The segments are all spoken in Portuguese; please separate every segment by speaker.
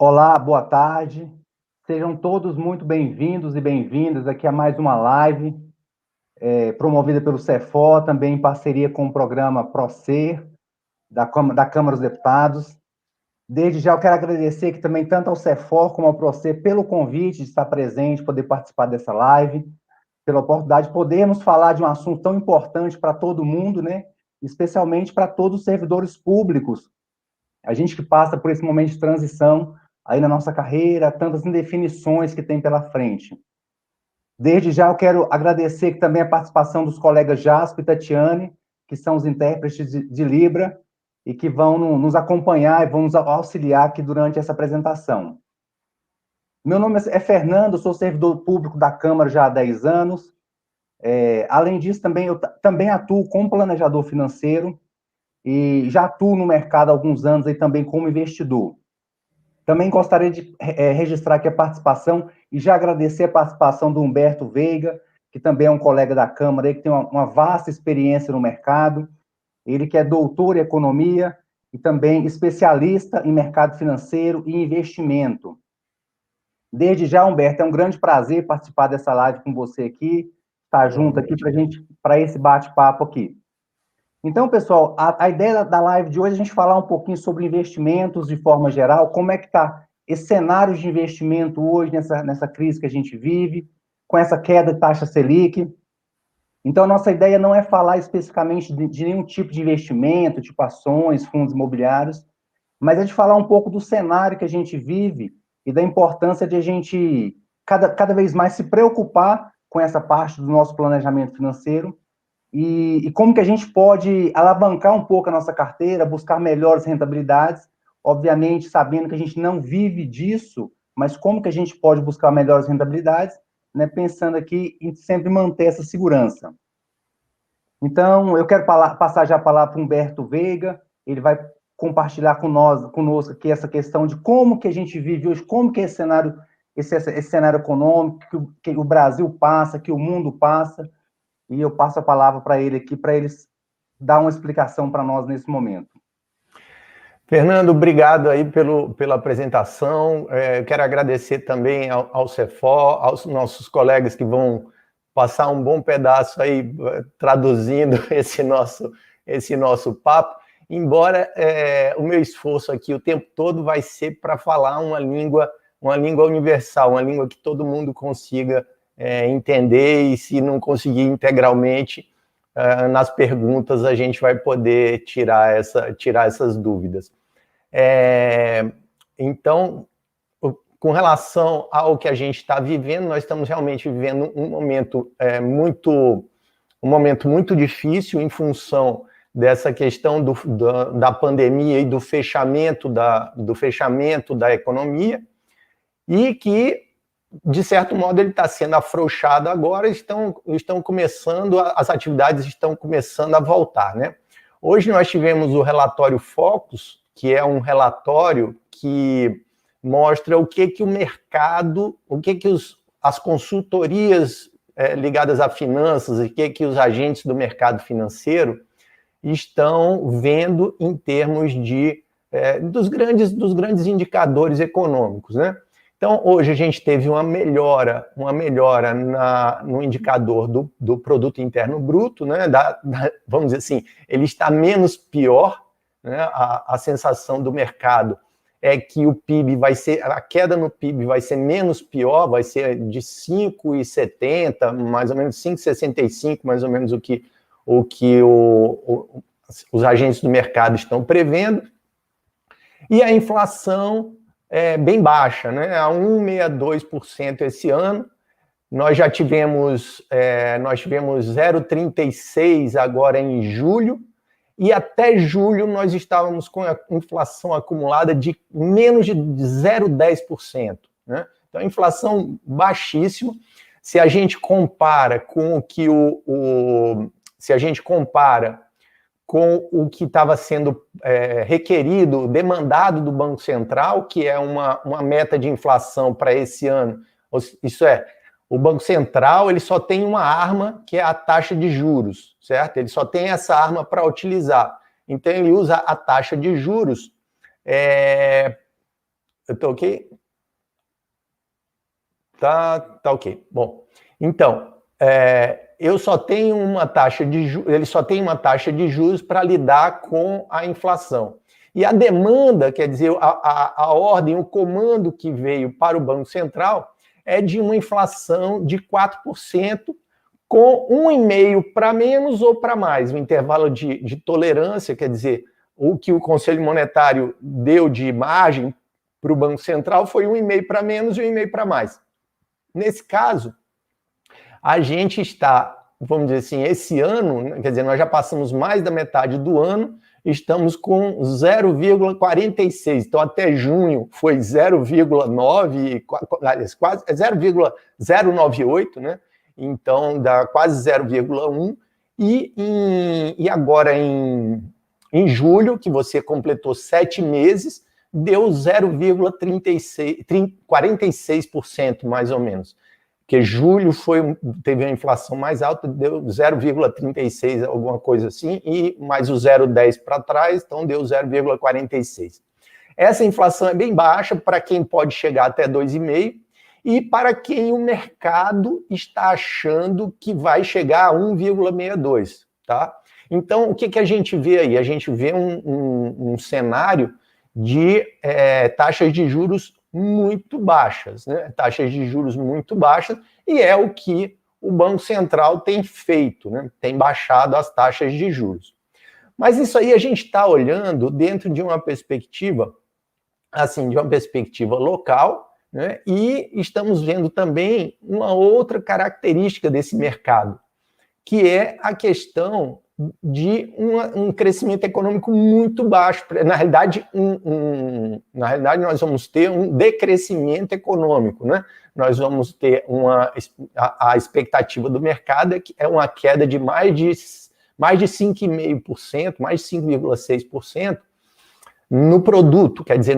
Speaker 1: Olá, boa tarde. Sejam todos muito bem-vindos e bem-vindas aqui a mais uma live promovida pelo Cefó, também em parceria com o programa ProSer, da Câmara dos Deputados. Desde já eu quero agradecer aqui também tanto ao Cefó como ao ProSer pelo convite de estar presente, poder participar dessa live, pela oportunidade de podermos falar de um assunto tão importante para todo mundo, né? Especialmente para todos os servidores públicos. A gente que passa por esse momento de transição aí na nossa carreira, tantas indefinições que tem pela frente. Desde já eu quero agradecer também a participação dos colegas Jasper e Tatiane, que são os intérpretes de Libra, e que vão nos acompanhar e vão nos auxiliar aqui durante essa apresentação. Meu nome é Fernando, sou servidor público da Câmara já há 10 anos. Além disso, eu também atuo como planejador financeiro e já atuo no mercado há alguns anos aí também como investidor. Também gostaria de registrar aqui a participação e já agradecer a participação do Humberto Veiga, que também é um colega da Câmara, que tem uma vasta experiência no mercado. Ele que é doutor em economia e também especialista em mercado financeiro e investimento. Desde já, Humberto, é um grande prazer participar dessa live com você aqui, estar junto aqui para esse bate-papo aqui. Então, pessoal, a ideia da live de hoje é a gente falar um pouquinho sobre investimentos de forma geral, como é que está esse cenário de investimento hoje, nessa crise que a gente vive, com essa queda de taxa Selic. Então, a nossa ideia não é falar especificamente de nenhum tipo de investimento, tipo ações, fundos imobiliários, mas é de falar um pouco do cenário que a gente vive e da importância de a gente cada vez mais se preocupar com essa parte do nosso planejamento financeiro e como que a gente pode alavancar um pouco a nossa carteira, buscar melhores rentabilidades, obviamente sabendo que a gente não vive disso, mas como que a gente pode buscar melhores rentabilidades, né, pensando aqui em sempre manter essa segurança. Então, eu quero passar já a palavra para o Humberto Veiga, ele vai compartilhar conosco aqui essa questão de como que a gente vive hoje, como que é esse cenário econômico que o Brasil passa, que o mundo passa, e eu passo a palavra para ele aqui, para eles dar uma explicação para nós nesse momento.
Speaker 2: Fernando, obrigado aí pela apresentação. Eu quero agradecer também ao Cefó, aos nossos colegas que vão passar um bom pedaço aí traduzindo esse nosso papo, embora o meu esforço aqui o tempo todo vai ser para falar uma língua universal, uma língua que todo mundo consiga entender, e se não conseguir integralmente, nas perguntas a gente vai poder tirar essas dúvidas. Então, com relação ao que a gente está vivendo, nós estamos realmente vivendo um momento muito difícil em função dessa questão da pandemia e do fechamento da economia, e que, de certo modo, ele está sendo afrouxado agora, as atividades estão começando a voltar, né? Hoje nós tivemos o relatório Focus, que é um relatório que mostra o que o mercado, as consultorias ligadas a finanças e o que os agentes do mercado financeiro estão vendo em termos dos grandes indicadores econômicos, né? Então, hoje a gente teve uma melhora no indicador do Produto Interno Bruto, né? Vamos dizer assim, ele está menos pior, né? A sensação do mercado é que a queda no PIB vai ser menos pior, vai ser de 5,70, mais ou menos 5,65, mais ou menos o que os agentes do mercado estão prevendo. E a inflação é bem baixa, né? A 1,62% esse ano. Nós já tivemos 0,36 agora em julho, e até julho nós estávamos com a inflação acumulada de menos de 0,10%, né? Então, inflação baixíssima. Se a gente compara com o que estava sendo requerido, demandado do Banco Central, que é uma meta de inflação para esse ano. Isso é, o Banco Central ele só tem uma arma, que é a taxa de juros, certo? Ele só tem essa arma para utilizar. Então, ele usa a taxa de juros Eu tô ok? Tá ok. Bom, então, eu só tenho uma taxa de juros, ele só tem uma taxa de juros para lidar com a inflação. E a demanda, quer dizer, a ordem, o comando que veio para o Banco Central é de uma inflação de 4%, com 1,5% para menos ou para mais. O intervalo de tolerância, quer dizer, o que o Conselho Monetário deu de margem para o Banco Central foi 1,5% para menos e 1,5% para mais. Nesse caso, a gente está, vamos dizer assim, esse ano, quer dizer, nós já passamos mais da metade do ano, estamos com 0,46. Então, até junho foi 0,9, quase 0,098, né? Então, dá quase 0,1. E agora, em julho, que você completou 7 meses, deu 0,46%, mais ou menos. Porque julho teve a inflação mais alta, deu 0,36, alguma coisa assim, e mais o 0,10 para trás, então deu 0,46. Essa inflação é bem baixa para quem pode chegar até 2,5%, e para quem o mercado está achando que vai chegar a 1,62, tá? Então, o que a gente vê aí? A gente vê um cenário de taxas de juros muito baixas, né? Taxas de juros muito baixas, e é o que o Banco Central tem feito, né? Tem baixado as taxas de juros. Mas isso aí a gente está olhando dentro de uma perspectiva, assim, de uma perspectiva local, né? E estamos vendo também uma outra característica desse mercado, que é a questão de um crescimento econômico muito baixo. Na realidade, nós vamos ter um decrescimento econômico, né? Nós vamos ter a expectativa do mercado é uma queda de mais de 5,5%, mais de 5,6% no produto. Quer dizer,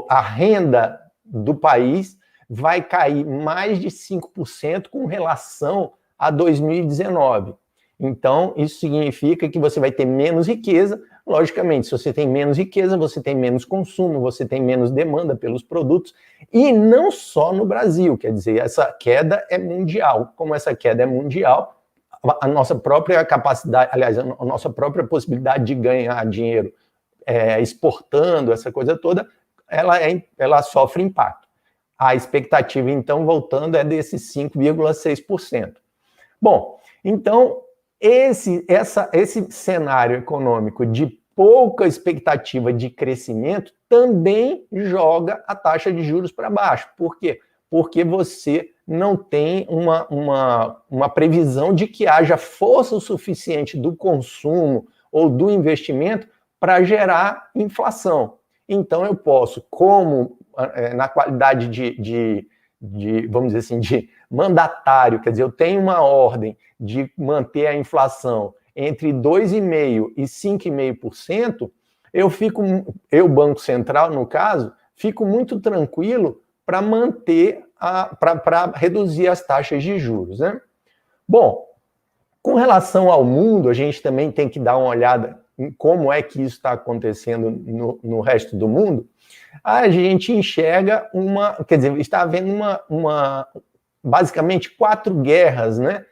Speaker 2: a renda do país vai cair mais de 5% com relação a 2019. Então, isso significa que você vai ter menos riqueza. Logicamente, se você tem menos riqueza, você tem menos consumo, você tem menos demanda pelos produtos. E não só no Brasil, quer dizer, essa queda é mundial. Como essa queda é mundial, a nossa própria capacidade, aliás, a nossa própria possibilidade de ganhar dinheiro exportando, essa coisa toda, ela sofre impacto. A expectativa, então, voltando, é desses 5,6%. Bom, então, esse cenário econômico de pouca expectativa de crescimento também joga a taxa de juros para baixo. Por quê? Porque você não tem uma previsão de que haja força o suficiente do consumo ou do investimento para gerar inflação. Então, eu posso, como na qualidade de, vamos dizer assim, de mandatário, quer dizer, eu tenho uma ordem de manter a inflação entre 2,5% e 5,5%, eu, Banco Central, no caso, fico muito tranquilo para manter, para reduzir as taxas de juros, né? Bom, com relação ao mundo, a gente também tem que dar uma olhada em como é que isso está acontecendo no resto do mundo. A gente enxerga quer dizer, está havendo basicamente 4 guerras, né?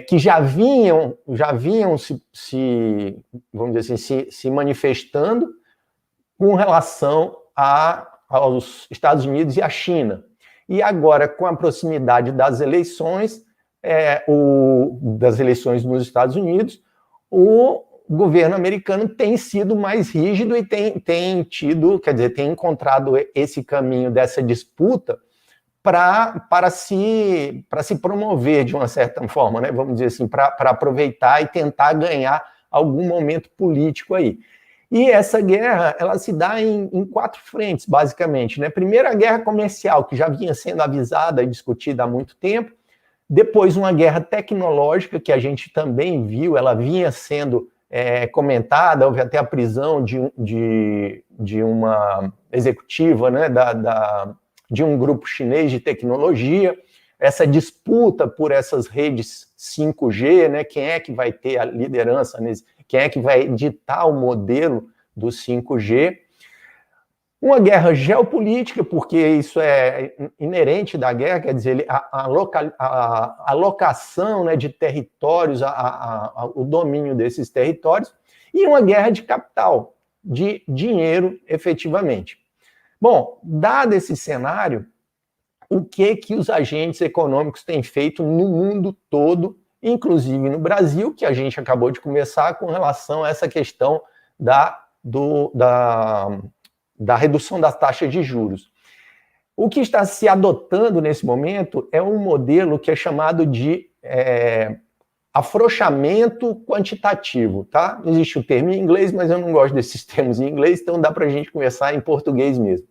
Speaker 2: Que já vinham vamos dizer assim, se manifestando com relação aos Estados Unidos e à China. E agora, com a proximidade das eleições nos Estados Unidos, o governo americano tem sido mais rígido e tem encontrado esse caminho dessa disputa para se promover de uma certa forma, né? Vamos dizer assim, para aproveitar e tentar ganhar algum momento político aí. E essa guerra, ela se dá em 4 frentes, basicamente, né? Primeiro, a guerra comercial, que já vinha sendo avisada e discutida há muito tempo. Depois, uma guerra tecnológica, que a gente também viu, ela vinha sendo comentada, houve até a prisão de uma executiva, né, de um grupo chinês de tecnologia, essa disputa por essas redes 5G, né, quem é que vai ter a liderança, quem é que vai ditar o modelo do 5G. Uma guerra geopolítica, porque isso é inerente da guerra, quer dizer, a alocação, né, de territórios, o domínio desses territórios, e uma guerra de capital, de dinheiro, efetivamente. Bom, dado esse cenário, o que os agentes econômicos têm feito no mundo todo, inclusive no Brasil, que a gente acabou de começar com relação a essa questão da redução das taxas de juros. O que está se adotando nesse momento é um modelo que é chamado de afrouxamento quantitativo, tá? Existe o termo em inglês, mas eu não gosto desses termos em inglês, então dá para a gente conversar em português mesmo.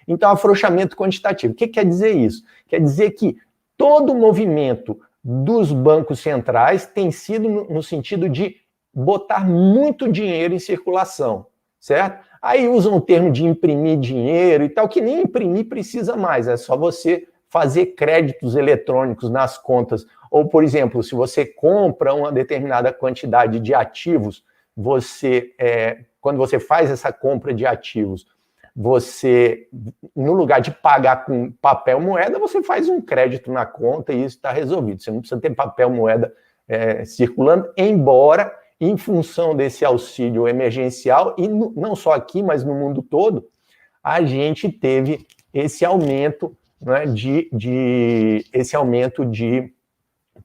Speaker 2: Então, afrouxamento quantitativo. O que quer dizer isso? Quer dizer que todo o movimento dos bancos centrais tem sido no sentido de botar muito dinheiro em circulação, certo? Aí usam o termo de imprimir dinheiro e tal, que nem imprimir precisa mais, é só você fazer créditos eletrônicos nas contas. Ou, por exemplo, se você compra uma determinada quantidade de ativos, quando você faz essa compra de ativos, você, no lugar de pagar com papel moeda, você faz um crédito na conta e isso está resolvido. Você não precisa ter papel moeda circulando, embora, em função desse auxílio emergencial, e não só aqui, mas no mundo todo, a gente teve esse aumento, né, esse aumento de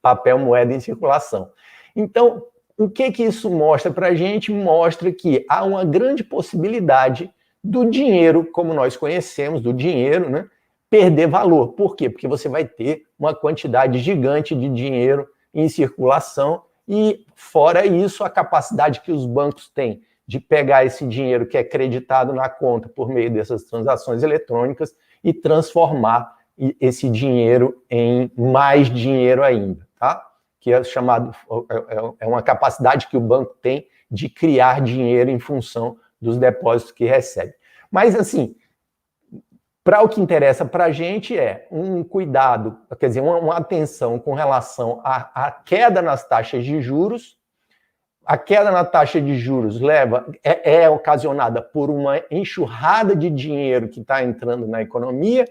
Speaker 2: papel moeda em circulação. Então, o que isso mostra para a gente? Mostra que há uma grande possibilidade do dinheiro, como nós conhecemos, do dinheiro, né, perder valor. Por quê? Porque você vai ter uma quantidade gigante de dinheiro em circulação e, fora isso, a capacidade que os bancos têm de pegar esse dinheiro que é creditado na conta por meio dessas transações eletrônicas e transformar esse dinheiro em mais dinheiro ainda, tá? Que é chamado, é uma capacidade que o banco tem de criar dinheiro em função dos depósitos que recebe. Mas, assim, para o que interessa para a gente é um cuidado, quer dizer, uma atenção com relação à queda nas taxas de juros. A queda na taxa de juros é ocasionada por uma enxurrada de dinheiro que está entrando na economia,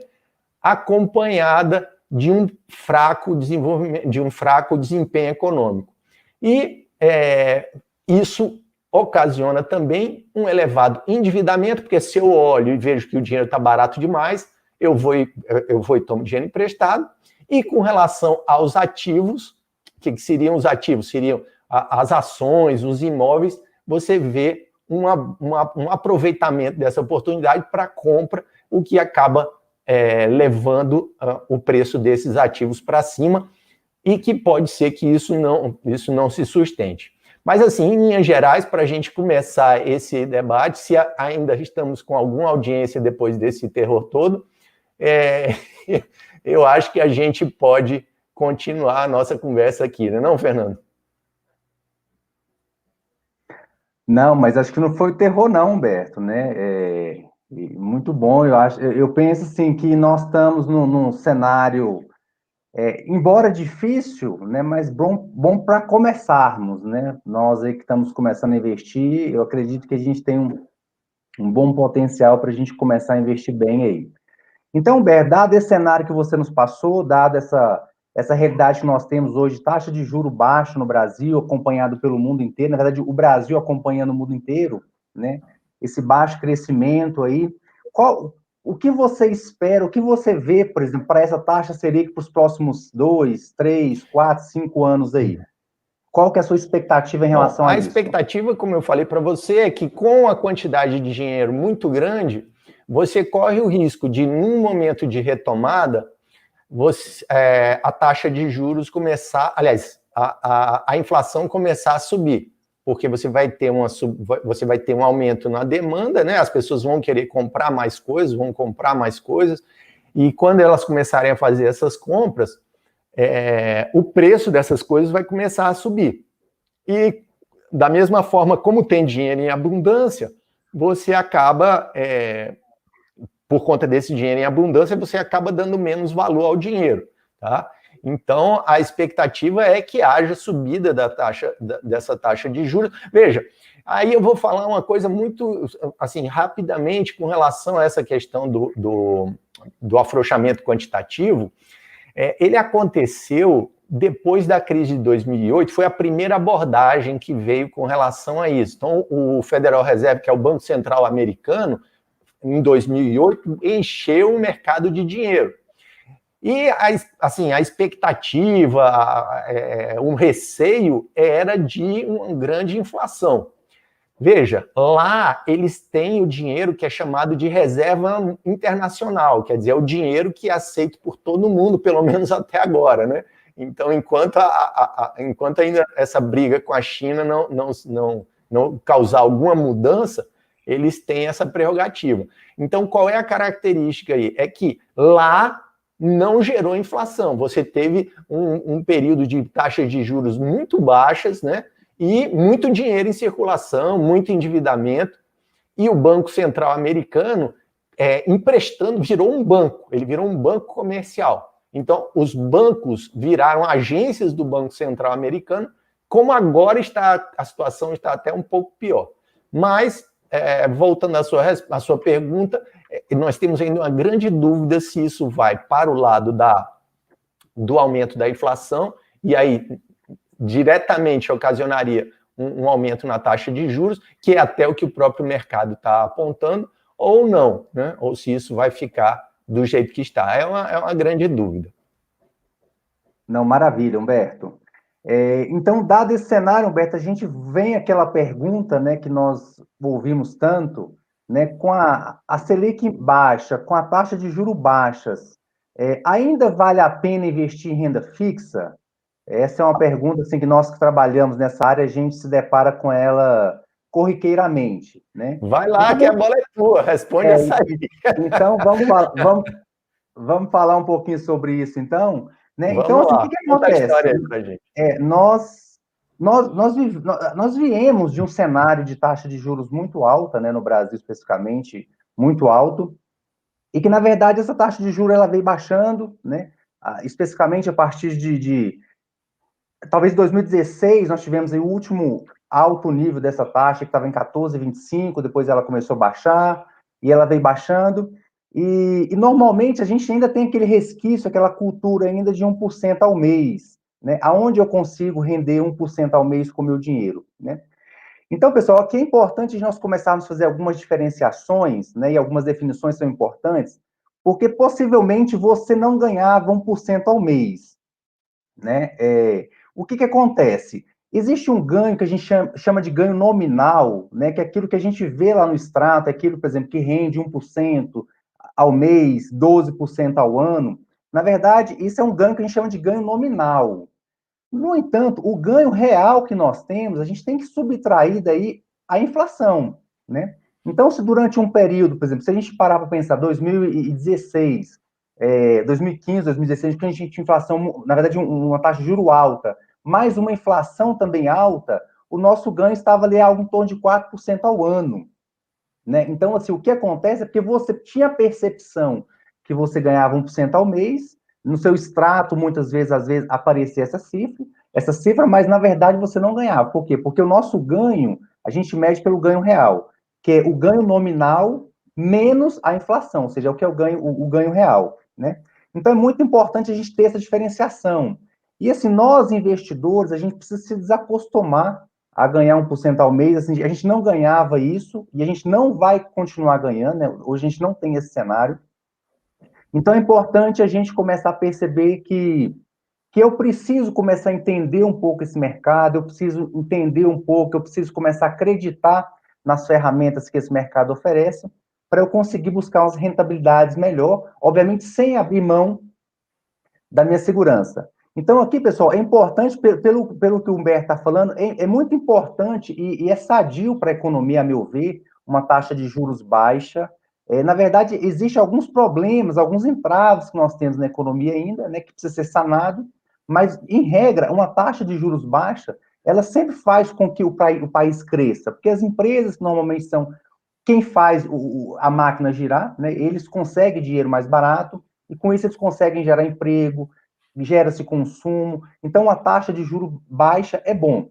Speaker 2: acompanhada de um fraco desenvolvimento, de um fraco desempenho econômico. E isso ocasiona também um elevado endividamento, porque se eu olho e vejo que o dinheiro está barato demais, eu vou e tomo dinheiro emprestado. E com relação aos ativos, o que seriam os ativos? Seriam as ações, os imóveis. Você vê um aproveitamento dessa oportunidade para compra, o que acaba levando o preço desses ativos para cima, e que pode ser que isso não se sustente. Mas, assim, em linhas gerais, para a gente começar esse debate, se ainda estamos com alguma audiência depois desse terror todo, eu acho que a gente pode continuar a nossa conversa aqui, não é, Fernando?
Speaker 1: Não, mas acho que não foi o terror, não, Humberto, né? Muito bom, eu penso assim que nós estamos num cenário, embora difícil, né, mas bom para começarmos, né? Nós aí que estamos começando a investir, eu acredito que a gente tem um bom potencial para a gente começar a investir bem aí. Então, Humberto, dado esse cenário que você nos passou, dado essa realidade que nós temos hoje, taxa de juro baixa no Brasil, acompanhado pelo mundo inteiro, na verdade, o Brasil acompanhando o mundo inteiro, né? Esse baixo crescimento aí. O que você espera, o que você vê, por exemplo, para essa taxa Selic para os próximos 2, 3, 4, 5 anos aí? Qual que é a sua expectativa em relação a isso?
Speaker 2: A expectativa, como eu falei para você, é que com a quantidade de dinheiro muito grande, você corre o risco de, num momento de retomada, a taxa de juros começar, aliás, a inflação começar a subir, porque você vai ter um aumento na demanda, né? As pessoas vão querer comprar mais coisas, e quando elas começarem a fazer essas compras, o preço dessas coisas vai começar a subir. E, da mesma forma, como tem dinheiro em abundância, você acaba, por conta desse dinheiro em abundância, você acaba dando menos valor ao dinheiro, tá? Então, a expectativa é que haja subida dessa taxa de juros. Veja, aí eu vou falar uma coisa muito, assim, rapidamente com relação a essa questão do afrouxamento quantitativo. Ele aconteceu depois da crise de 2008, foi a primeira abordagem que veio com relação a isso. Então, o Federal Reserve, que é o Banco Central americano, em 2008, encheu o mercado de dinheiro. E, assim, a expectativa, um receio era de uma grande inflação. Veja, lá eles têm o dinheiro que é chamado de reserva internacional, quer dizer, é o dinheiro que é aceito por todo mundo, pelo menos até agora, né? Então, enquanto ainda essa briga com a China não causar alguma mudança, eles têm essa prerrogativa. Então, qual é a característica aí? É que lá não gerou inflação. Você teve um período de taxas de juros muito baixas, né? E muito dinheiro em circulação, muito endividamento, e o Banco Central americano emprestando, virou um banco, ele virou um banco comercial. Então, os bancos viraram agências do Banco Central americano, como agora a situação está até um pouco pior. Mas, voltando à sua pergunta, nós temos ainda uma grande dúvida se isso vai para o lado do aumento da inflação, e aí diretamente ocasionaria um aumento na taxa de juros, que é até o que o próprio mercado está apontando, ou não, né? Ou se isso vai ficar do jeito que está. É uma grande dúvida.
Speaker 1: Não, maravilha, Humberto. Então, dado esse cenário, Humberto, a gente vem aquela pergunta, né, que nós ouvimos tanto, né, com a Selic baixa, com a taxa de juros baixas, ainda vale a pena investir em renda fixa? Essa é uma pergunta assim, que nós que trabalhamos nessa área, a gente se depara com ela corriqueiramente, né?
Speaker 2: Vai lá, que a bola é tua, responde essa aí.
Speaker 1: Então, vamos falar um pouquinho sobre isso, então. Né?
Speaker 2: Vamos
Speaker 1: Então, assim,
Speaker 2: lá,
Speaker 1: o que
Speaker 2: conta a
Speaker 1: acontece?
Speaker 2: história aí pra gente.
Speaker 1: Nós viemos de um cenário de taxa de juros muito alta, né, no Brasil especificamente, muito alto, e que, na verdade, essa taxa de juros ela veio baixando, né, especificamente a partir talvez 2016, nós tivemos aí o último alto nível dessa taxa, que estava em 14,25, depois ela começou a baixar, e ela veio baixando, e normalmente a gente ainda tem aquele resquício, aquela cultura ainda de 1% ao mês, né? Aonde eu consigo render 1% ao mês com o meu dinheiro, né? Então, pessoal, aqui é importante nós começarmos a fazer algumas diferenciações, né? E algumas definições são importantes, porque possivelmente você não ganhava 1% ao mês, né? O que acontece? Existe um ganho que a gente chama de ganho nominal, né? Que é aquilo que a gente vê lá no extrato, é aquilo, por exemplo, que rende 1% ao mês, 12% ao ano. Na verdade, isso é um ganho que a gente chama de ganho nominal. No entanto, o ganho real que nós temos, a gente tem que subtrair daí a inflação, né? Então, se durante um período, por exemplo, se a gente parar para pensar 2016, 2015, 2016, que a gente tinha inflação, na verdade, uma taxa de juro alta, mais uma inflação também alta, o nosso ganho estava ali algo em torno de 4% ao ano, né? Então, assim, o que acontece é porque você tinha a percepção que você ganhava 1% ao mês, no seu extrato, muitas vezes, às vezes, aparecia essa cifra, mas, na verdade, você não ganhava. Por quê? Porque o nosso ganho, a gente mede pelo ganho real, que é o ganho nominal menos a inflação, ou seja, o que é o ganho real, né? Então, é muito importante a gente ter essa diferenciação. E, assim, nós, investidores, a gente precisa se desacostumar a ganhar 1% ao mês, assim, a gente não ganhava isso, e a gente não vai continuar ganhando, né? Hoje a gente não tem esse cenário. Então é importante a gente começar a perceber que eu preciso começar a entender um pouco esse mercado, eu preciso entender um pouco, eu preciso começar a acreditar nas ferramentas que esse mercado oferece, para eu conseguir buscar umas rentabilidades melhor, obviamente sem abrir mão da minha segurança. Então, aqui, pessoal, é importante, pelo que o Humberto está falando, é muito importante e é sadio para a economia, a meu ver, uma taxa de juros baixa. Na verdade, existem alguns problemas, alguns entraves que nós temos na economia ainda, né, que precisa ser sanado, mas, em regra, uma taxa de juros baixa, ela sempre faz com que o país cresça, porque as empresas, que normalmente são quem faz a máquina girar, né, eles conseguem dinheiro mais barato, e com isso eles conseguem gerar emprego, gera-se consumo. Então, a taxa de juros baixa é bom.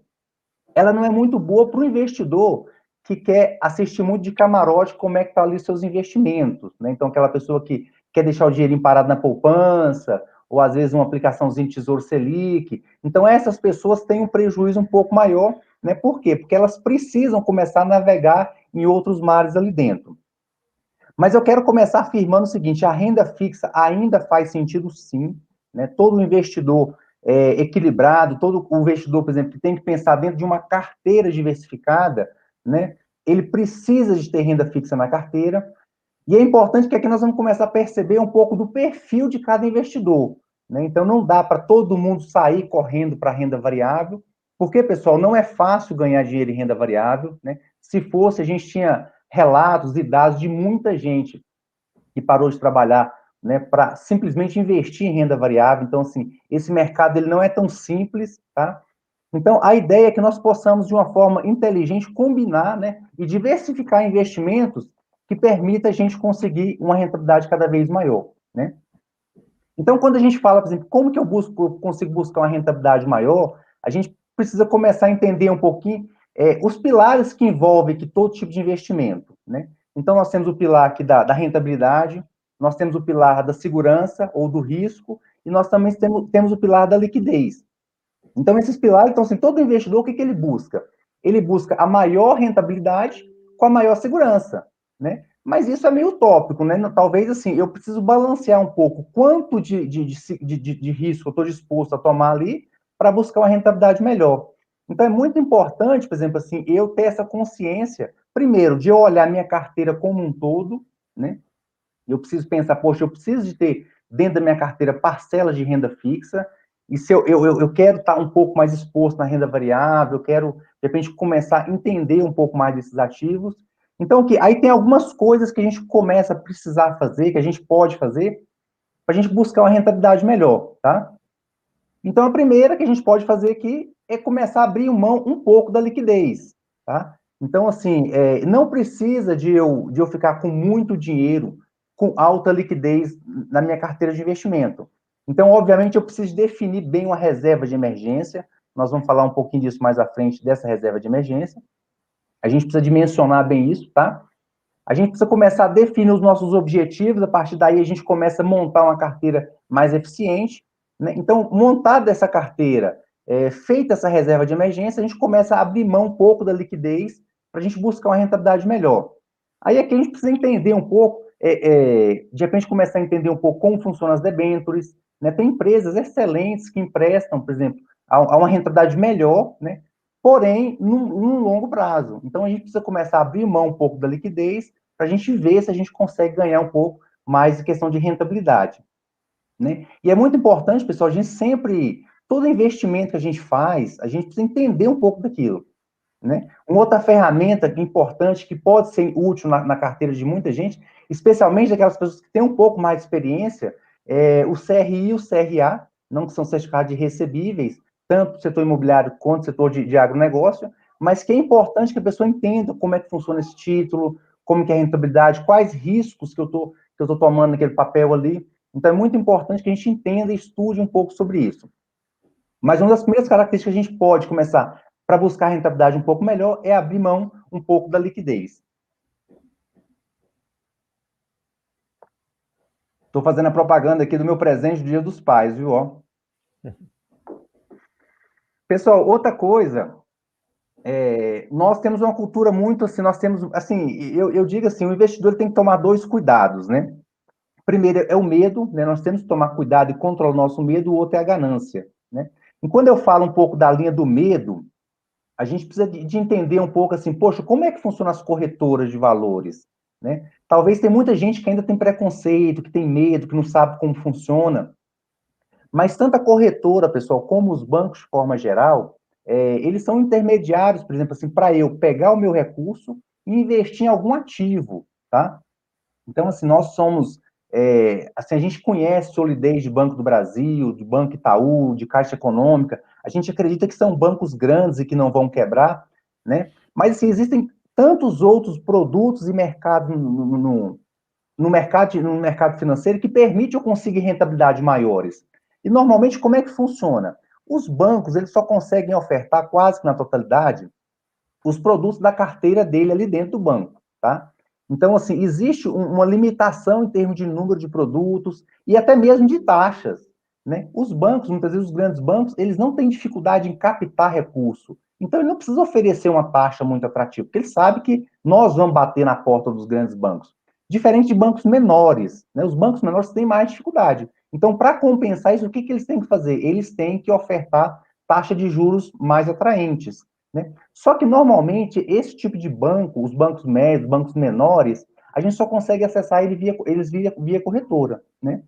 Speaker 1: Ela não é muito boa para o investidor que quer assistir muito de camarote como é que está ali os seus investimentos, né? Então, aquela pessoa que quer deixar o dinheiro parado na poupança, ou às vezes uma aplicaçãozinha de Tesouro Selic. Então, essas pessoas têm um prejuízo um pouco maior, né? Por quê? Porque elas precisam começar a navegar em outros mares ali dentro. Mas eu quero começar afirmando o seguinte: a renda fixa ainda faz sentido, sim, né? Todo investidor equilibrado, todo investidor, por exemplo, que tem que pensar dentro de uma carteira diversificada, né? Ele precisa de ter renda fixa na carteira. E é importante que aqui nós vamos começar a perceber um pouco do perfil de cada investidor, né? Então, não dá para todo mundo sair correndo para a renda variável, porque, pessoal, não é fácil ganhar dinheiro em renda variável, né? Se fosse, a gente tinha relatos e dados de muita gente que parou de trabalhar, né, para simplesmente investir em renda variável. Então, assim, esse mercado ele não é tão simples, tá? Então, a ideia é que nós possamos, de uma forma inteligente, combinar, né, e diversificar investimentos que permita a gente conseguir uma rentabilidade cada vez maior, né? Então, quando a gente fala, por exemplo, como que eu consigo buscar uma rentabilidade maior, a gente precisa começar a entender um pouquinho os pilares que envolvem que todo tipo de investimento, né? Então, nós temos o pilar aqui da rentabilidade, nós temos o pilar da segurança ou do risco, e nós também temos o pilar da liquidez. Então, esses pilares, então, assim, todo investidor, o que ele busca? Ele busca a maior rentabilidade com a maior segurança, né? Mas isso é meio utópico, né? Talvez, assim, eu preciso balancear um pouco quanto de risco eu estou disposto a tomar ali para buscar uma rentabilidade melhor. Então, é muito importante, por exemplo, assim, eu ter essa consciência, primeiro, de eu olhar minha carteira como um todo, né? Eu preciso pensar, poxa, eu preciso de ter dentro da minha carteira parcelas de renda fixa, e se eu quero estar um pouco mais exposto na renda variável, eu quero, de repente, começar a entender um pouco mais desses ativos. Então, aí tem algumas coisas que a gente começa a precisar fazer, que a gente pode fazer, para a gente buscar uma rentabilidade melhor, tá? Então, a primeira que a gente pode fazer aqui é começar a abrir mão um pouco da liquidez, tá? Então, assim, não precisa de eu ficar com muito dinheiro, com alta liquidez na minha carteira de investimento. Então, obviamente, eu preciso definir bem uma reserva de emergência. Nós vamos falar um pouquinho disso mais à frente, dessa reserva de emergência. A gente precisa dimensionar bem isso, tá? A gente precisa começar a definir os nossos objetivos, a partir daí a gente começa a montar uma carteira mais eficiente, né? Então, montada essa carteira, feita essa reserva de emergência, a gente começa a abrir mão um pouco da liquidez para a gente buscar uma rentabilidade melhor. Aí aqui a gente precisa entender um pouco, de repente começar a entender um pouco como funcionam as debêntures, né? Tem empresas excelentes que emprestam, por exemplo, a uma rentabilidade melhor, né? Porém, num longo prazo. Então, a gente precisa começar a abrir mão um pouco da liquidez para a gente ver se a gente consegue ganhar um pouco mais em questão de rentabilidade, né? E é muito importante, pessoal, a gente sempre, todo investimento que a gente faz, a gente precisa entender um pouco daquilo, né? Uma outra ferramenta importante que pode ser útil na carteira de muita gente, especialmente daquelas pessoas que têm um pouco mais de experiência, é o CRI e o CRA, não que são certificados de recebíveis, tanto do setor imobiliário quanto do setor de agronegócio, mas que é importante que a pessoa entenda como é que funciona esse título, como que é a rentabilidade, quais riscos que eu tô tomando naquele papel ali. Então, é muito importante que a gente entenda e estude um pouco sobre isso. Mas uma das primeiras características que a gente pode começar para buscar rentabilidade um pouco melhor é abrir mão um pouco da liquidez. Estou fazendo a propaganda aqui do meu presente do Dia dos Pais, viu? Ó. Pessoal, outra coisa, nós temos uma cultura muito assim, nós temos, assim, eu digo assim, o investidor tem que tomar dois cuidados, né? Primeiro é o medo, né? Nós temos que tomar cuidado e controlar o nosso medo, o outro é a ganância, né? E quando eu falo um pouco da linha do medo, a gente precisa de entender um pouco assim, poxa, como é que funcionam as corretoras de valores, né? Talvez tem muita gente que ainda tem preconceito, que tem medo, que não sabe como funciona, mas tanto a corretora, pessoal, como os bancos de forma geral, eles são intermediários, por exemplo, assim, para eu pegar o meu recurso e investir em algum ativo, tá? Então, assim, nós somos, assim, a gente conhece solidez de Banco do Brasil, de Banco Itaú, de Caixa Econômica, a gente acredita que são bancos grandes e que não vão quebrar, né? Mas, assim, existem tantos outros produtos e mercados no mercado financeiro que permite eu conseguir rentabilidade maiores. E, normalmente, como é que funciona? Os bancos, eles só conseguem ofertar quase que na totalidade os produtos da carteira dele ali dentro do banco, tá? Então, assim, existe uma limitação em termos de número de produtos e até mesmo de taxas, né? Os bancos, muitas vezes os grandes bancos, eles não têm dificuldade em captar recurso. Então, ele não precisa oferecer uma taxa muito atrativa, porque ele sabe que nós vamos bater na porta dos grandes bancos. Diferente de bancos menores, né? Os bancos menores têm mais dificuldade. Então, para compensar isso, o que eles têm que fazer? Eles têm que ofertar taxa de juros mais atraentes, né? Só que, normalmente, esse tipo de banco, os bancos médios, bancos menores, a gente só consegue acessar eles via corretora, né?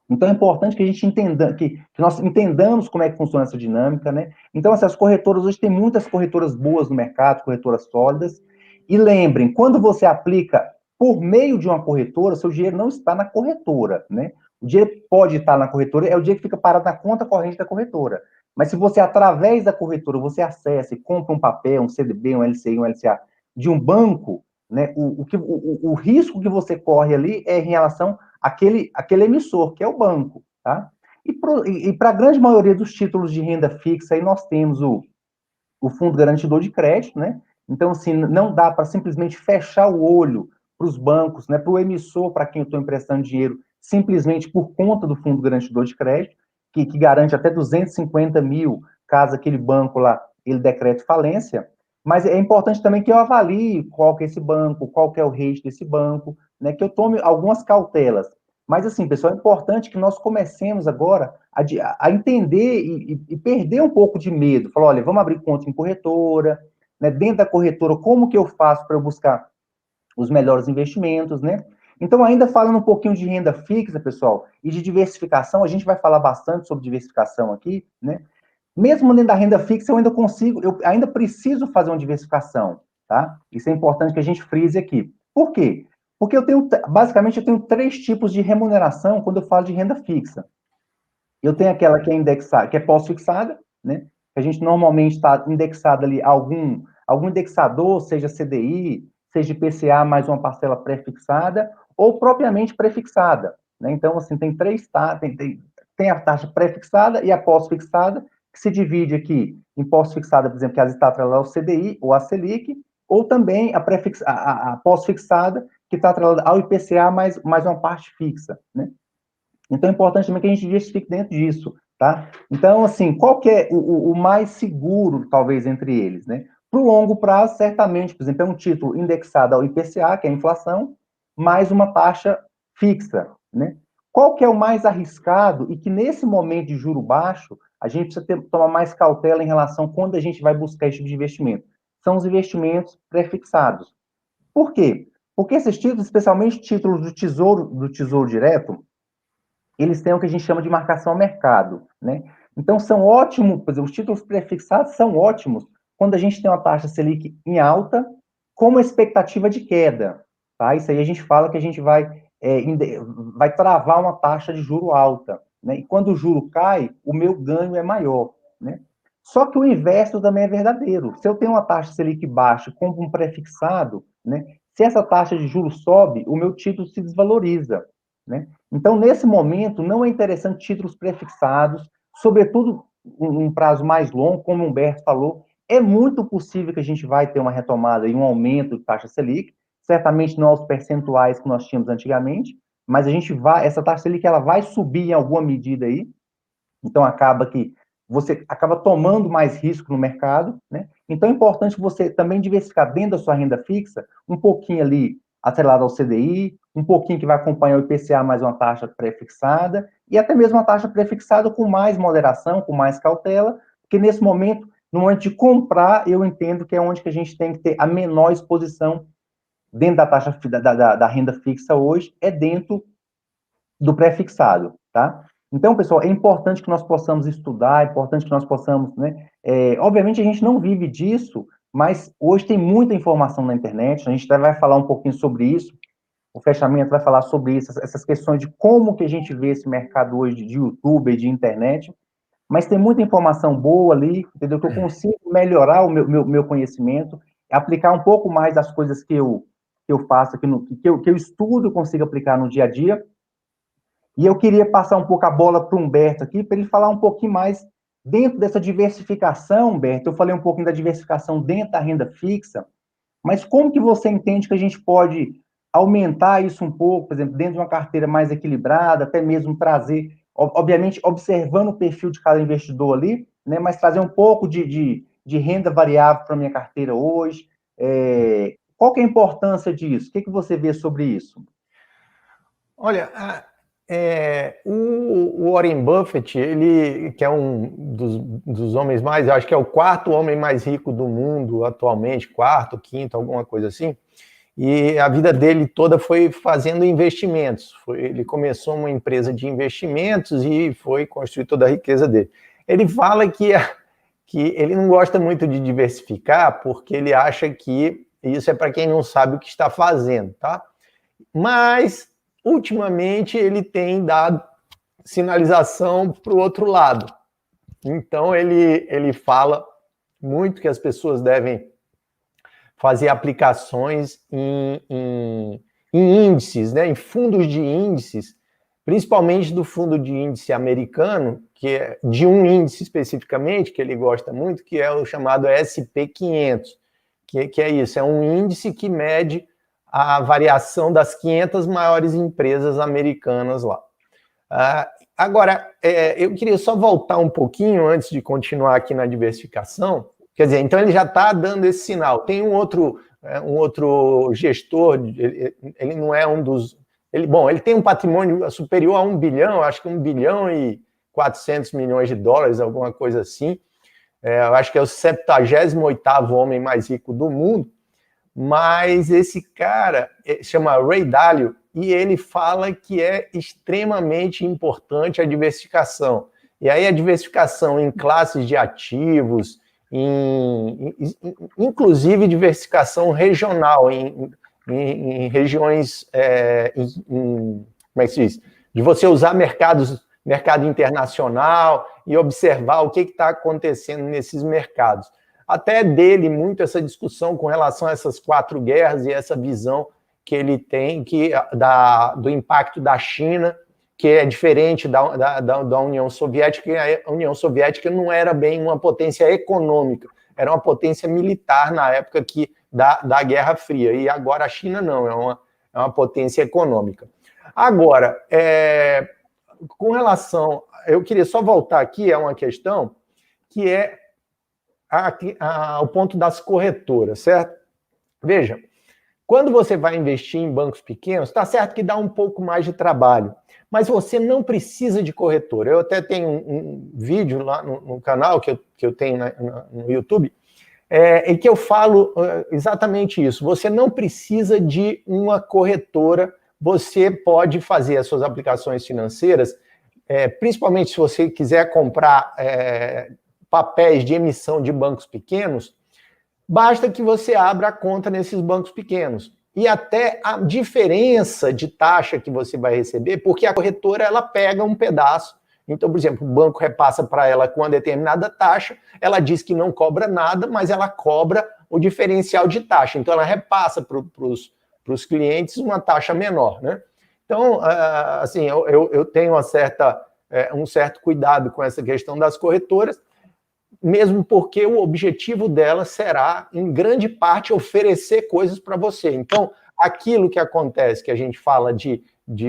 Speaker 1: Então, é importante que a gente entenda, que nós entendamos como é que funciona essa dinâmica, né? Então, essas corretoras, hoje tem muitas corretoras boas no mercado, corretoras sólidas, e lembrem, quando você aplica por meio de uma corretora, seu dinheiro não está na corretora, né? O dinheiro pode estar na corretora, é o dinheiro que fica parado na conta corrente da corretora. Mas se você, através da corretora, você acessa e compra um papel, um CDB, um LCI, um LCA, de um banco, né, o risco que você corre ali é em relação àquele emissor, que é o banco, tá? E para a grande maioria dos títulos de renda fixa, aí nós temos o Fundo Garantidor de Crédito, né? Então, assim, não dá para simplesmente fechar o olho para os bancos, né, para o emissor, para quem eu estou emprestando dinheiro, simplesmente por conta do Fundo Garantidor de Crédito, que garante até 250 mil, caso aquele banco lá, ele decrete falência. Mas é importante também que eu avalie qual que é esse banco, qual que é o rate desse banco, né, que eu tome algumas cautelas. Mas, assim, pessoal, é importante que nós comecemos agora a entender e perder um pouco de medo. Falar, olha, vamos abrir conta em corretora, né? Dentro da corretora, como que eu faço para eu buscar os melhores investimentos, né? Então, ainda falando um pouquinho de renda fixa, pessoal, e de diversificação, a gente vai falar bastante sobre diversificação aqui, né? Mesmo dentro da renda fixa, eu ainda preciso fazer uma diversificação, tá? Isso é importante que a gente frise aqui. Por quê? Porque basicamente, eu tenho três tipos de remuneração quando eu falo de renda fixa. Eu tenho aquela que é indexada, que é pós-fixada, né? Que a gente normalmente está indexado ali a algum indexador, seja CDI, seja IPCA mais uma parcela pré-fixada, ou propriamente pré-fixada, né? Então, assim, tem três taxas, tem a taxa pré-fixada e a pós-fixada, que se divide aqui em pós-fixada, por exemplo, que está atrelada ao CDI ou à Selic, ou também a pós-fixada, que está atrelada ao IPCA mais uma parte fixa, né? Então, é importante também que a gente diversifique dentro disso, tá? Então, assim, qual que é o mais seguro, talvez, entre eles, né? Para o longo prazo, certamente, por exemplo, é um título indexado ao IPCA, que é a inflação, mais uma taxa fixa, né? Qual que é o mais arriscado e que, nesse momento de juro baixo, a gente precisa tomar mais cautela em relação quando a gente vai buscar esse tipo de investimento? São os investimentos pré-fixados. Por quê? Porque esses títulos, especialmente títulos do Tesouro Direto, eles têm o que a gente chama de marcação ao mercado, né? Então, são ótimos, por exemplo, os títulos prefixados são ótimos quando a gente tem uma taxa Selic em alta, com uma expectativa de queda, tá? Isso aí a gente fala que a gente vai travar uma taxa de juro alta, né? E quando o juro cai, o meu ganho é maior, né? Só que o inverso também é verdadeiro. Se eu tenho uma taxa Selic baixa, compro um prefixado, né? Se essa taxa de juros sobe, o meu título se desvaloriza, né? Então, nesse momento, não é interessante títulos prefixados, sobretudo um prazo mais longo, como o Humberto falou. É muito possível que a gente vai ter uma retomada e um aumento de taxa Selic, certamente não aos percentuais que nós tínhamos antigamente, mas essa taxa Selic ela vai subir em alguma medida aí, então acaba que você acaba tomando mais risco no mercado, né? Então é importante você também diversificar dentro da sua renda fixa, um pouquinho ali atrelado ao CDI, um pouquinho que vai acompanhar o IPCA mais uma taxa pré-fixada, e até mesmo uma taxa pré-fixada com mais moderação, com mais cautela, porque nesse momento, no momento de comprar, eu entendo que é onde que a gente tem que ter a menor exposição dentro da taxa da renda fixa hoje, é dentro do pré-fixado, tá? Então, pessoal, é importante que nós possamos estudar, é importante que nós possamos, né? Obviamente, a gente não vive disso, mas hoje tem muita informação na internet, a gente vai falar um pouquinho sobre isso, o fechamento vai falar sobre isso, essas questões de como que a gente vê esse mercado hoje de YouTube e de internet, mas tem muita informação boa ali, entendeu? Que eu consigo melhorar o meu conhecimento, aplicar um pouco mais das coisas que eu faço aqui, que eu estudo, consigo aplicar no dia a dia, E eu queria passar um pouco a bola para o Humberto aqui, para ele falar um pouquinho mais dentro dessa diversificação, Humberto. Eu falei um pouquinho da diversificação dentro da renda fixa, mas como que você entende que a gente pode aumentar isso um pouco, por exemplo, dentro de uma carteira mais equilibrada, até mesmo trazer, obviamente, observando o perfil de cada investidor ali, né, mas trazer um pouco de renda variável para a minha carteira hoje? Qual que é a importância disso? O que você vê sobre isso?
Speaker 2: Olha, o Warren Buffett, ele que é um dos homens mais, eu acho que é o quarto homem mais rico do mundo atualmente, quarto, quinto, alguma coisa assim, e a vida dele toda foi fazendo investimentos. Ele começou uma empresa de investimentos e foi construir toda a riqueza dele. Ele fala que ele não gosta muito de diversificar porque ele acha que isso é para quem não sabe o que está fazendo, tá? Mas ultimamente ele tem dado sinalização para o outro lado. Então ele fala muito que as pessoas devem fazer aplicações em índices, né, em fundos de índices, principalmente do fundo de índice americano, que é de um índice especificamente, que ele gosta muito, que é o chamado SP500, que é isso, é um índice que mede a variação das 500 maiores empresas americanas lá. Agora, eu queria só voltar um pouquinho antes de continuar aqui na diversificação. Quer dizer, então ele já está dando esse sinal. Tem um outro gestor, ele não é um dos... Ele tem um patrimônio superior a 1 bilhão, acho que 1 bilhão e 400 milhões de dólares, alguma coisa assim. Eu acho que é o 78º homem mais rico do mundo. Mas esse cara chama Ray Dalio e ele fala que é extremamente importante a diversificação. E aí a diversificação em classes de ativos, inclusive diversificação regional, em regiões, como é que se diz? De você usar mercado internacional e observar o que está acontecendo nesses mercados. Até dele muito essa discussão com relação a essas 4 guerras e essa visão que ele tem do impacto da China, que é diferente da União Soviética. A União Soviética não era bem uma potência econômica, era uma potência militar na época da Guerra Fria, e agora a China não, é uma potência econômica. Agora, com relação... Eu queria só voltar aqui a uma questão que é o ponto das corretoras, certo? Veja, quando você vai investir em bancos pequenos, está certo que dá um pouco mais de trabalho, mas você não precisa de corretora. Eu até tenho um vídeo lá no canal que eu tenho no YouTube, em que eu falo exatamente isso. Você não precisa de uma corretora, você pode fazer as suas aplicações financeiras, principalmente se você quiser comprar papéis de emissão de bancos pequenos, basta que você abra a conta nesses bancos pequenos. E até a diferença de taxa que você vai receber, porque a corretora ela pega um pedaço. Então, por exemplo, o banco repassa para ela com uma determinada taxa, ela diz que não cobra nada, mas ela cobra o diferencial de taxa. Então, ela repassa para os clientes uma taxa menor, né? Então, assim, eu tenho um certo cuidado com essa questão das corretoras, mesmo porque o objetivo dela será, em grande parte, oferecer coisas para você. Então, aquilo que acontece, que a gente fala de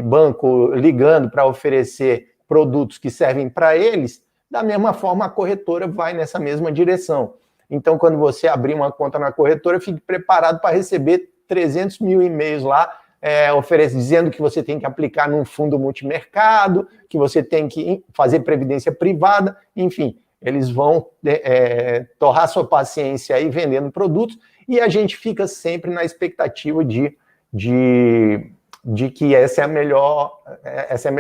Speaker 2: banco ligando para oferecer produtos que servem para eles, da mesma forma a corretora vai nessa mesma direção. Então, quando você abrir uma conta na corretora, fique preparado para receber 300 mil e-mails lá, dizendo que você tem que aplicar num fundo multimercado, que você tem que fazer previdência privada, enfim... Eles vão torrar sua paciência aí vendendo produtos, e a gente fica sempre na expectativa de que essa é a melhor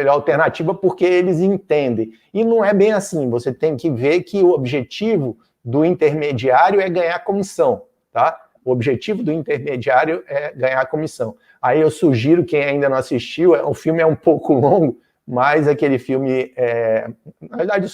Speaker 2: alternativa, porque eles entendem. E não é bem assim, você tem que ver que o objetivo do intermediário é ganhar comissão, tá? O objetivo do intermediário é ganhar comissão. Aí eu sugiro, quem ainda não assistiu, o filme é um pouco longo, mas aquele filme, na verdade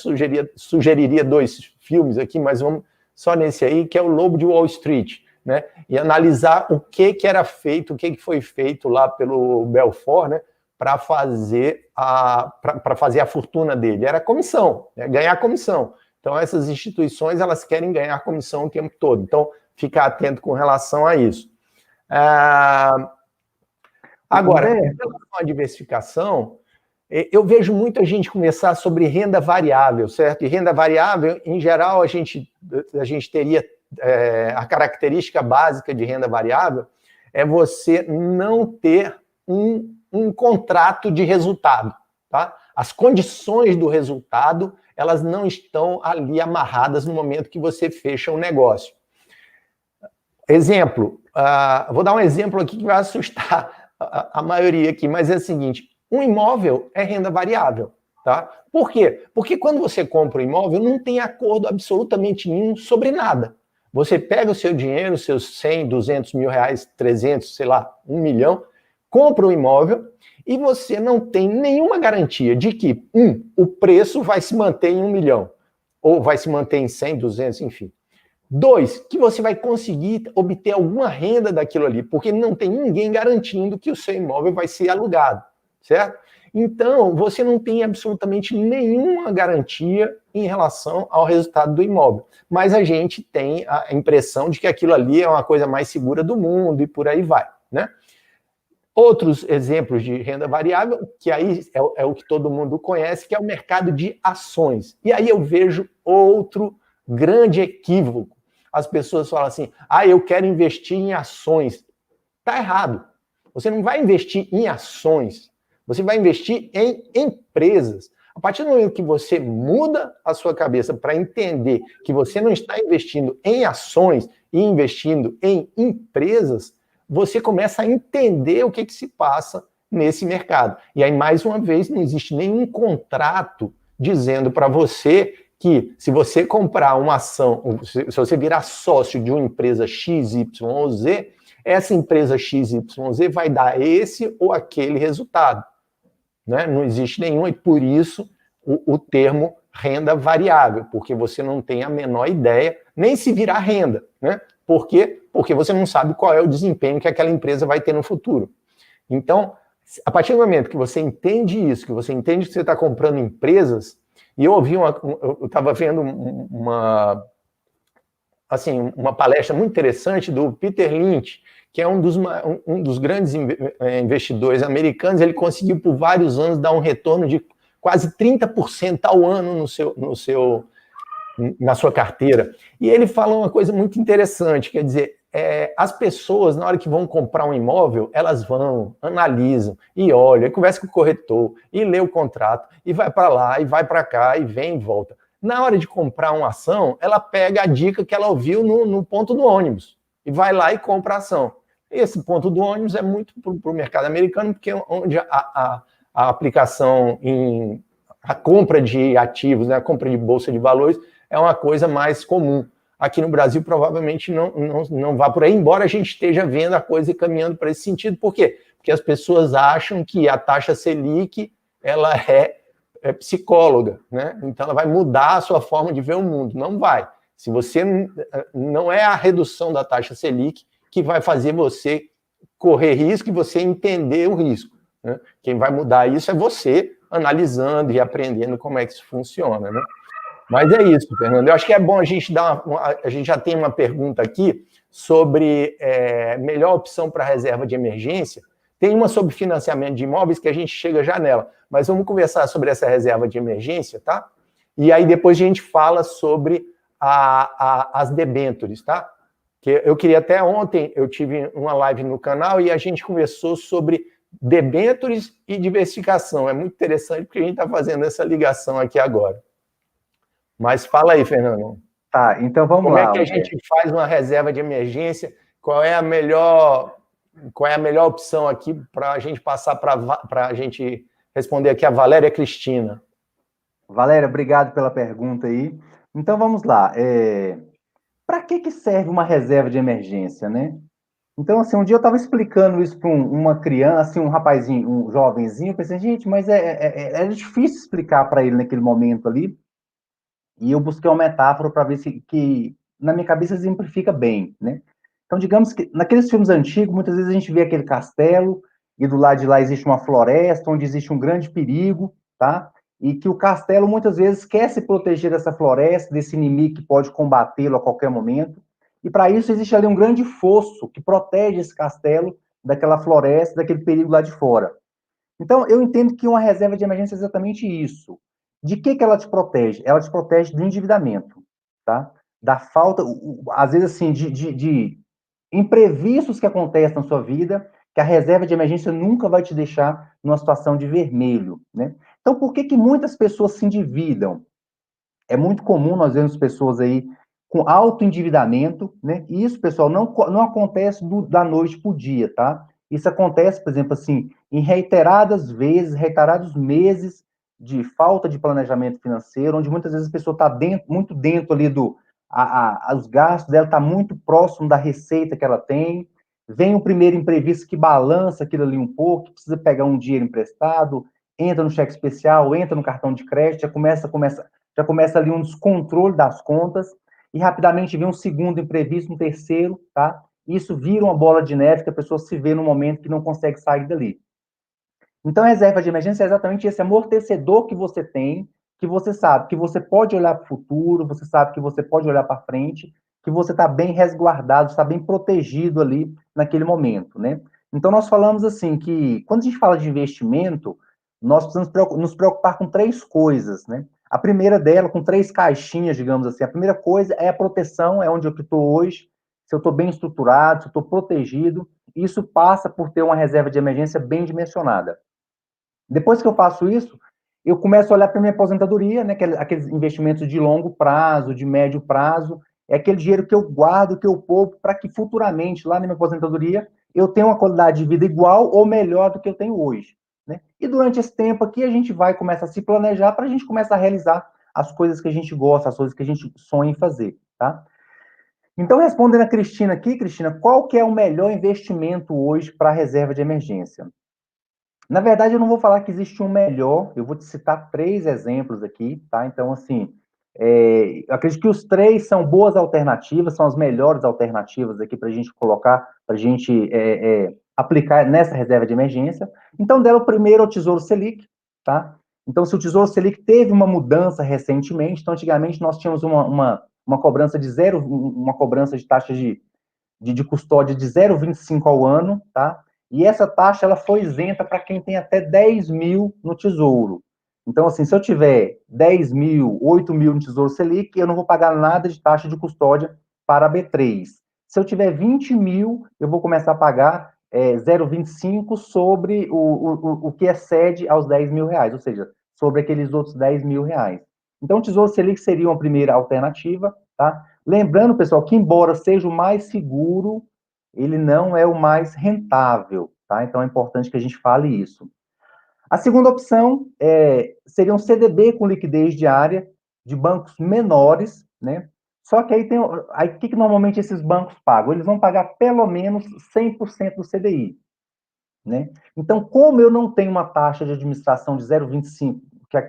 Speaker 2: sugeriria 2 filmes aqui, mas vamos só nesse aí, que é o Lobo de Wall Street, né? E analisar o que era feito, o que foi feito lá pelo Belfort, né? para fazer a fortuna dele. Era comissão, né? Ganhar comissão. Então, essas instituições, elas querem ganhar comissão o tempo todo. Então, fica atento com relação a isso. Agora, em relação à diversificação, eu vejo muita gente começar sobre renda variável, certo? E renda variável, em geral, a gente teria a característica básica de renda variável é você não ter um contrato de resultado, tá? As condições do resultado, elas não estão ali amarradas no momento que você fecha o negócio. Exemplo, vou dar um exemplo aqui que vai assustar a maioria aqui, mas é o seguinte, um imóvel é renda variável, tá? Por quê? Porque quando você compra um imóvel, não tem acordo absolutamente nenhum sobre nada. Você pega o seu dinheiro, seus 100, 200 mil reais, 300, sei lá, 1 milhão, compra um imóvel e você não tem nenhuma garantia de que, o preço vai se manter em 1 milhão, ou vai se manter em 100, 200, enfim. 2, que você vai conseguir obter alguma renda daquilo ali, porque não tem ninguém garantindo que o seu imóvel vai ser alugado, certo? Então, você não tem absolutamente nenhuma garantia em relação ao resultado do imóvel. Mas a gente tem a impressão de que aquilo ali é uma coisa mais segura do mundo e por aí vai, né? Outros exemplos de renda variável, que aí é o que todo mundo conhece, que é o mercado de ações. E aí eu vejo outro grande equívoco. As pessoas falam assim, eu quero investir em ações. Está errado. Você não vai investir em ações. Você vai investir em empresas. A partir do momento que você muda a sua cabeça para entender que você não está investindo em ações e investindo em empresas, você começa a entender o que se passa nesse mercado. E aí, mais uma vez, não existe nenhum contrato dizendo para você que se você comprar uma ação, se você virar sócio de uma empresa X, Y ou Z, essa empresa X, Y, Z vai dar esse ou aquele resultado. Né? Não existe nenhum, e por isso o termo renda variável, porque você não tem a menor ideia, nem se virar renda. Né? Por quê? Porque você não sabe qual é o desempenho que aquela empresa vai ter no futuro. Então, a partir do momento que você entende isso, que você entende que você está comprando empresas, e eu estava vendo uma palestra muito interessante do Peter Lynch, que é um dos grandes investidores americanos. Ele conseguiu por vários anos dar um retorno de quase 30% ao ano na sua carteira. E ele fala uma coisa muito interessante, quer dizer, as pessoas, na hora que vão comprar um imóvel, elas vão, analisam, e olham, e conversa com o corretor, e lê o contrato, e vai para lá, e vai para cá, e vem e volta. Na hora de comprar uma ação, ela pega a dica que ela ouviu no ponto do ônibus, e vai lá e compra a ação. Esse ponto do ônibus é muito para o mercado americano, porque onde a aplicação a compra de ativos, né, a compra de bolsa de valores, é uma coisa mais comum. Aqui no Brasil, provavelmente, não vá por aí, embora a gente esteja vendo a coisa caminhando para esse sentido. Por quê? Porque as pessoas acham que a taxa Selic ela é psicóloga, né? Então ela vai mudar a sua forma de ver o mundo. Não vai. Se você não é a redução da taxa Selic que vai fazer você correr risco e você entender o risco. Né? Quem vai mudar isso é você analisando e aprendendo como é que isso funciona, né? Mas é isso, Fernando. Eu acho que é bom a gente a gente já tem uma pergunta aqui sobre melhor opção para reserva de emergência. Tem uma sobre financiamento de imóveis que a gente chega já nela, mas vamos conversar sobre essa reserva de emergência, tá? E aí depois a gente fala sobre as debêntures, tá? Que eu queria até ontem, eu tive uma live no canal e a gente conversou sobre debêntures e diversificação. É muito interessante porque a gente está fazendo essa ligação aqui agora. Mas fala aí, Fernando.
Speaker 1: Tá, então vamos
Speaker 2: lá.
Speaker 1: Como
Speaker 2: é que a gente faz uma reserva de emergência? Qual é a melhor opção aqui para a gente passar para a gente responder aqui a Valéria Cristina?
Speaker 1: Valéria, obrigado pela pergunta aí. Então vamos lá. Para que serve uma reserva de emergência, né? Então, assim, um dia eu estava explicando isso para uma criança, assim, um rapazinho, um jovenzinho, eu pensei, gente, mas é difícil explicar para ele naquele momento ali. E eu busquei uma metáfora para ver que na minha cabeça exemplifica bem, né? Então, digamos que naqueles filmes antigos, muitas vezes a gente vê aquele castelo e do lado de lá existe uma floresta, onde existe um grande perigo, tá? E que o castelo muitas vezes quer se proteger dessa floresta, desse inimigo que pode combatê-lo a qualquer momento. E para isso existe ali um grande fosso que protege esse castelo daquela floresta, daquele perigo lá de fora. Então, eu entendo que uma reserva de emergência é exatamente isso. De que ela te protege? Ela te protege do endividamento, tá? Da falta, às vezes, assim, de imprevistos que acontecem na sua vida, que a reserva de emergência nunca vai te deixar numa situação de vermelho, né? Então, por que muitas pessoas se endividam? É muito comum nós vemos pessoas aí com alto endividamento, né? E isso, pessoal, não acontece da noite para o dia, tá? Isso acontece, por exemplo, assim, em reiteradas vezes, reiterados meses de falta de planejamento financeiro, onde muitas vezes a pessoa está muito dentro ali os gastos dela está muito próximo da receita que ela tem. Vem o primeiro imprevisto que balança aquilo ali um pouco, que precisa pegar um dinheiro emprestado, entra no cheque especial, entra no cartão de crédito, já começa ali um descontrole das contas, e rapidamente vem um segundo imprevisto, um terceiro, tá? Isso vira uma bola de neve que a pessoa se vê no momento que não consegue sair dali. Então, a reserva de emergência é exatamente esse amortecedor que você tem, que você sabe que você pode olhar para o futuro, você sabe que você pode olhar para frente, que você está bem resguardado, está bem protegido ali naquele momento, né? Então, nós falamos assim que, quando a gente fala de investimento, nós precisamos nos preocupar com três coisas, né? A primeira dela, com três caixinhas, digamos assim. A primeira coisa é a proteção, é onde eu estou hoje, se eu estou bem estruturado, se eu estou protegido. Isso passa por ter uma reserva de emergência bem dimensionada. Depois que eu faço isso, eu começo a olhar para minha aposentadoria, né, aqueles investimentos de longo prazo, de médio prazo, é aquele dinheiro que eu guardo, que eu poupo, para que futuramente, lá na minha aposentadoria, eu tenha uma qualidade de vida igual ou melhor do que eu tenho hoje. Né? E durante esse tempo aqui, a gente vai começar a se planejar para a gente começar a realizar as coisas que a gente gosta, as coisas que a gente sonha em fazer. Tá? Então, respondendo a Cristina aqui, Cristina, qual que é o melhor investimento hoje para a reserva de emergência? Na verdade, eu não vou falar que existe um melhor, eu vou te citar três exemplos aqui, tá? Então, assim, eu acredito que os três são boas alternativas, são as melhores alternativas aqui para a gente colocar, para a gente aplicar nessa reserva de emergência. Então, dela, o primeiro é o Tesouro Selic, tá? Então, se o Tesouro Selic teve uma mudança recentemente, então, antigamente nós tínhamos uma cobrança de zero, uma cobrança de taxa de custódia de 0,25 ao ano, tá? E essa taxa ela foi isenta para quem tem até 10 mil no Tesouro. Então, assim, se eu tiver 10 mil, 8 mil no Tesouro Selic, eu não vou pagar nada de taxa de custódia para a B3. Se eu tiver 20 mil, eu vou começar a pagar 0,25 sobre o que excede aos 10 mil reais, ou seja, sobre aqueles outros 10 mil reais. Então, o Tesouro Selic seria uma primeira alternativa, tá? Lembrando, pessoal, que embora seja o mais seguro, ele não é o mais rentável, tá? Então é importante que a gente fale isso. A segunda opção seria um CDB com liquidez diária de bancos menores, né? Só que aí o que normalmente esses bancos pagam? Eles vão pagar pelo menos 100% do CDI, né? Então, como eu não tenho uma taxa de administração de 0,25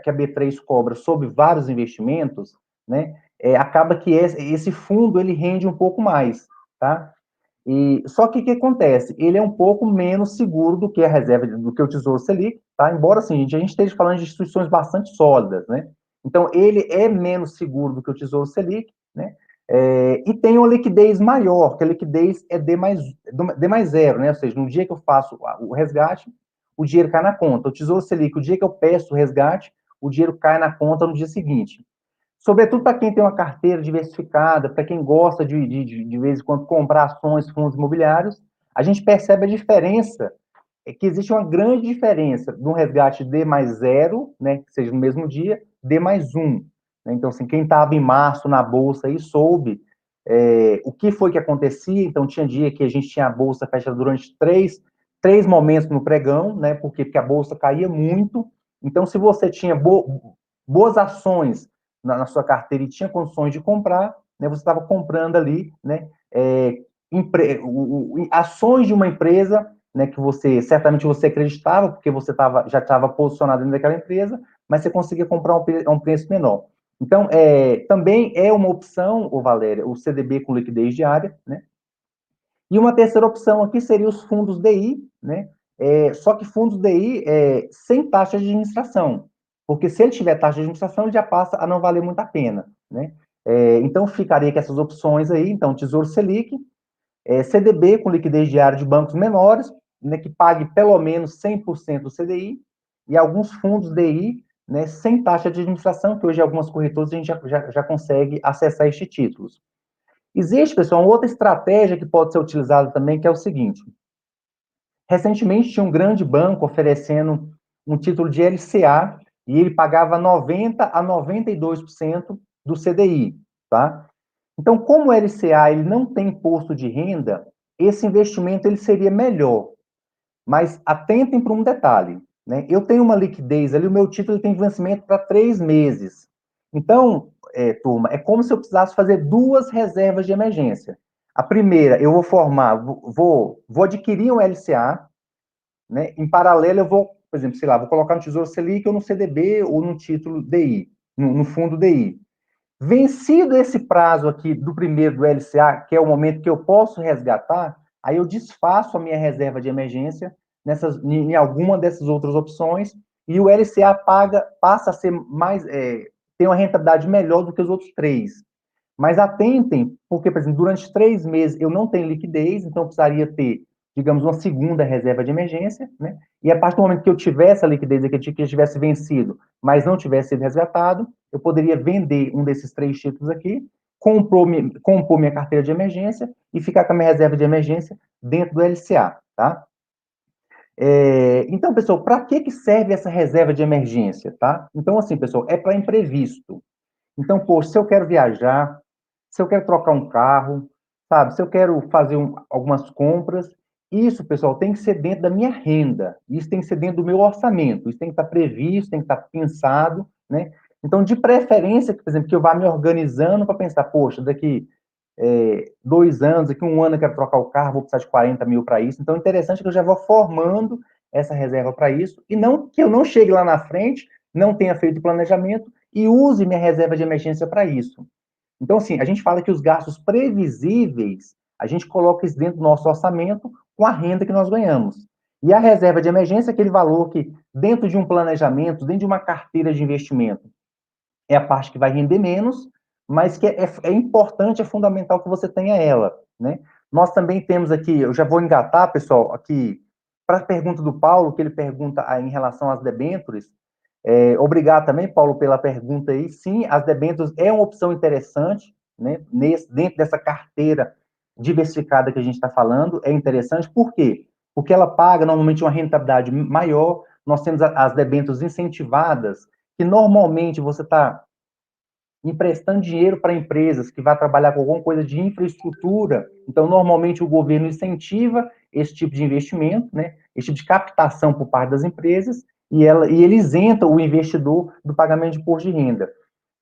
Speaker 1: que a B3 cobra sobre vários investimentos, né? Acaba que esse fundo ele rende um pouco mais, tá? Só que o que acontece? Ele é um pouco menos seguro do que a reserva, do que o Tesouro Selic, tá? Embora, assim, a gente esteja falando de instituições bastante sólidas, né? Então, ele é menos seguro do que o Tesouro Selic, né? E tem uma liquidez maior, que a liquidez é D mais zero, né? Ou seja, no dia que eu faço o resgate, o dinheiro cai na conta. O Tesouro Selic, o dia que eu peço o resgate, o dinheiro cai na conta no dia seguinte. Sobretudo para quem tem uma carteira diversificada, para quem gosta de vez em quando comprar ações, fundos imobiliários, a gente percebe a diferença, que existe uma grande diferença de um resgate D+0, né, que seja no mesmo dia, D+1. Né? Então, assim, quem estava em março na Bolsa aí soube o que foi que acontecia. Então, tinha dia que a gente tinha a Bolsa fechada durante três momentos no pregão, né, porque a Bolsa caía muito. Então, se você tinha boas ações na sua carteira e tinha condições de comprar, né, você estava comprando ali, né, ações de uma empresa, né, que certamente você acreditava, porque você já estava posicionado dentro daquela empresa, mas você conseguia comprar a um preço menor. Então, também é uma opção, Valéria, o CDB com liquidez diária, né? E uma terceira opção aqui seria os fundos DI, né? Só que fundos DI sem taxa de administração, porque se ele tiver taxa de administração, ele já passa a não valer muito a pena, né? Então, ficaria com essas opções aí, então, Tesouro Selic, CDB com liquidez diária de bancos menores, né, que pague pelo menos 100% do CDI, e alguns fundos DI, né, sem taxa de administração, que hoje algumas corretoras a gente já consegue acessar estes títulos. Existe, pessoal, uma outra estratégia que pode ser utilizada também, que é o seguinte. Recentemente tinha um grande banco oferecendo um título de LCA e ele pagava 90% a 92% do CDI, tá? Então, como o LCA ele não tem imposto de renda, esse investimento ele seria melhor. Mas atentem para um detalhe, né? Eu tenho uma liquidez ali, o meu título tem vencimento para 3 meses. Então, turma, é como se eu precisasse fazer 2 reservas de emergência. A primeira, eu vou formar, vou adquirir um LCA, né? Em paralelo, eu vou, por exemplo, sei lá, vou colocar no Tesouro Selic ou no CDB ou no título DI, no fundo DI. Vencido esse prazo aqui do primeiro do LCA, que é o momento que eu posso resgatar, aí eu desfaço a minha reserva de emergência em alguma dessas outras opções e o LCA passa a ser tem uma rentabilidade melhor do que os outros 3. Mas atentem, porque, por exemplo, durante 3 meses eu não tenho liquidez, então eu precisaria ter, digamos, uma segunda reserva de emergência, né? E a partir do momento que eu tivesse a liquidez, que eu tivesse vencido, mas não tivesse sido resgatado, eu poderia vender um desses 3 títulos aqui, compor minha carteira de emergência e ficar com a minha reserva de emergência dentro do LCA, tá? Então, pessoal, para que serve essa reserva de emergência, tá? Então, assim, pessoal, é para imprevisto. Então, poxa, se eu quero viajar, se eu quero trocar um carro, sabe? Se eu quero fazer algumas compras, isso, pessoal, tem que ser dentro da minha renda. Isso tem que ser dentro do meu orçamento. Isso tem que estar previsto, tem que estar pensado, né? Então, de preferência, por exemplo, que eu vá me organizando para pensar, poxa, daqui 2 anos, daqui 1 ano eu quero trocar o carro, vou precisar de 40 mil para isso. Então, é interessante que eu já vou formando essa reserva para isso, e não que eu não chegue lá na frente, não tenha feito o planejamento e use minha reserva de emergência para isso. Então, assim, a gente fala que os gastos previsíveis, a gente coloca isso dentro do nosso orçamento com a renda que nós ganhamos. E a reserva de emergência é aquele valor que, dentro de um planejamento, dentro de uma carteira de investimento, é a parte que vai render menos, mas que é importante, é fundamental que você tenha ela, né? Nós também temos aqui, eu já vou engatar, pessoal, aqui, para a pergunta do Paulo, que ele pergunta em relação às debêntures. Obrigado também, Paulo, pela pergunta aí. Sim, as debêntures é uma opção interessante, né? Dentro dessa carteira diversificada que a gente está falando, é interessante. Por quê? Porque ela paga normalmente uma rentabilidade maior. Nós temos as debêntures incentivadas, que normalmente você está emprestando dinheiro para empresas que vai trabalhar com alguma coisa de infraestrutura. Então, normalmente o governo incentiva esse tipo de investimento, né? Esse tipo de captação por parte das empresas, e ele isenta o investidor do pagamento de imposto de renda.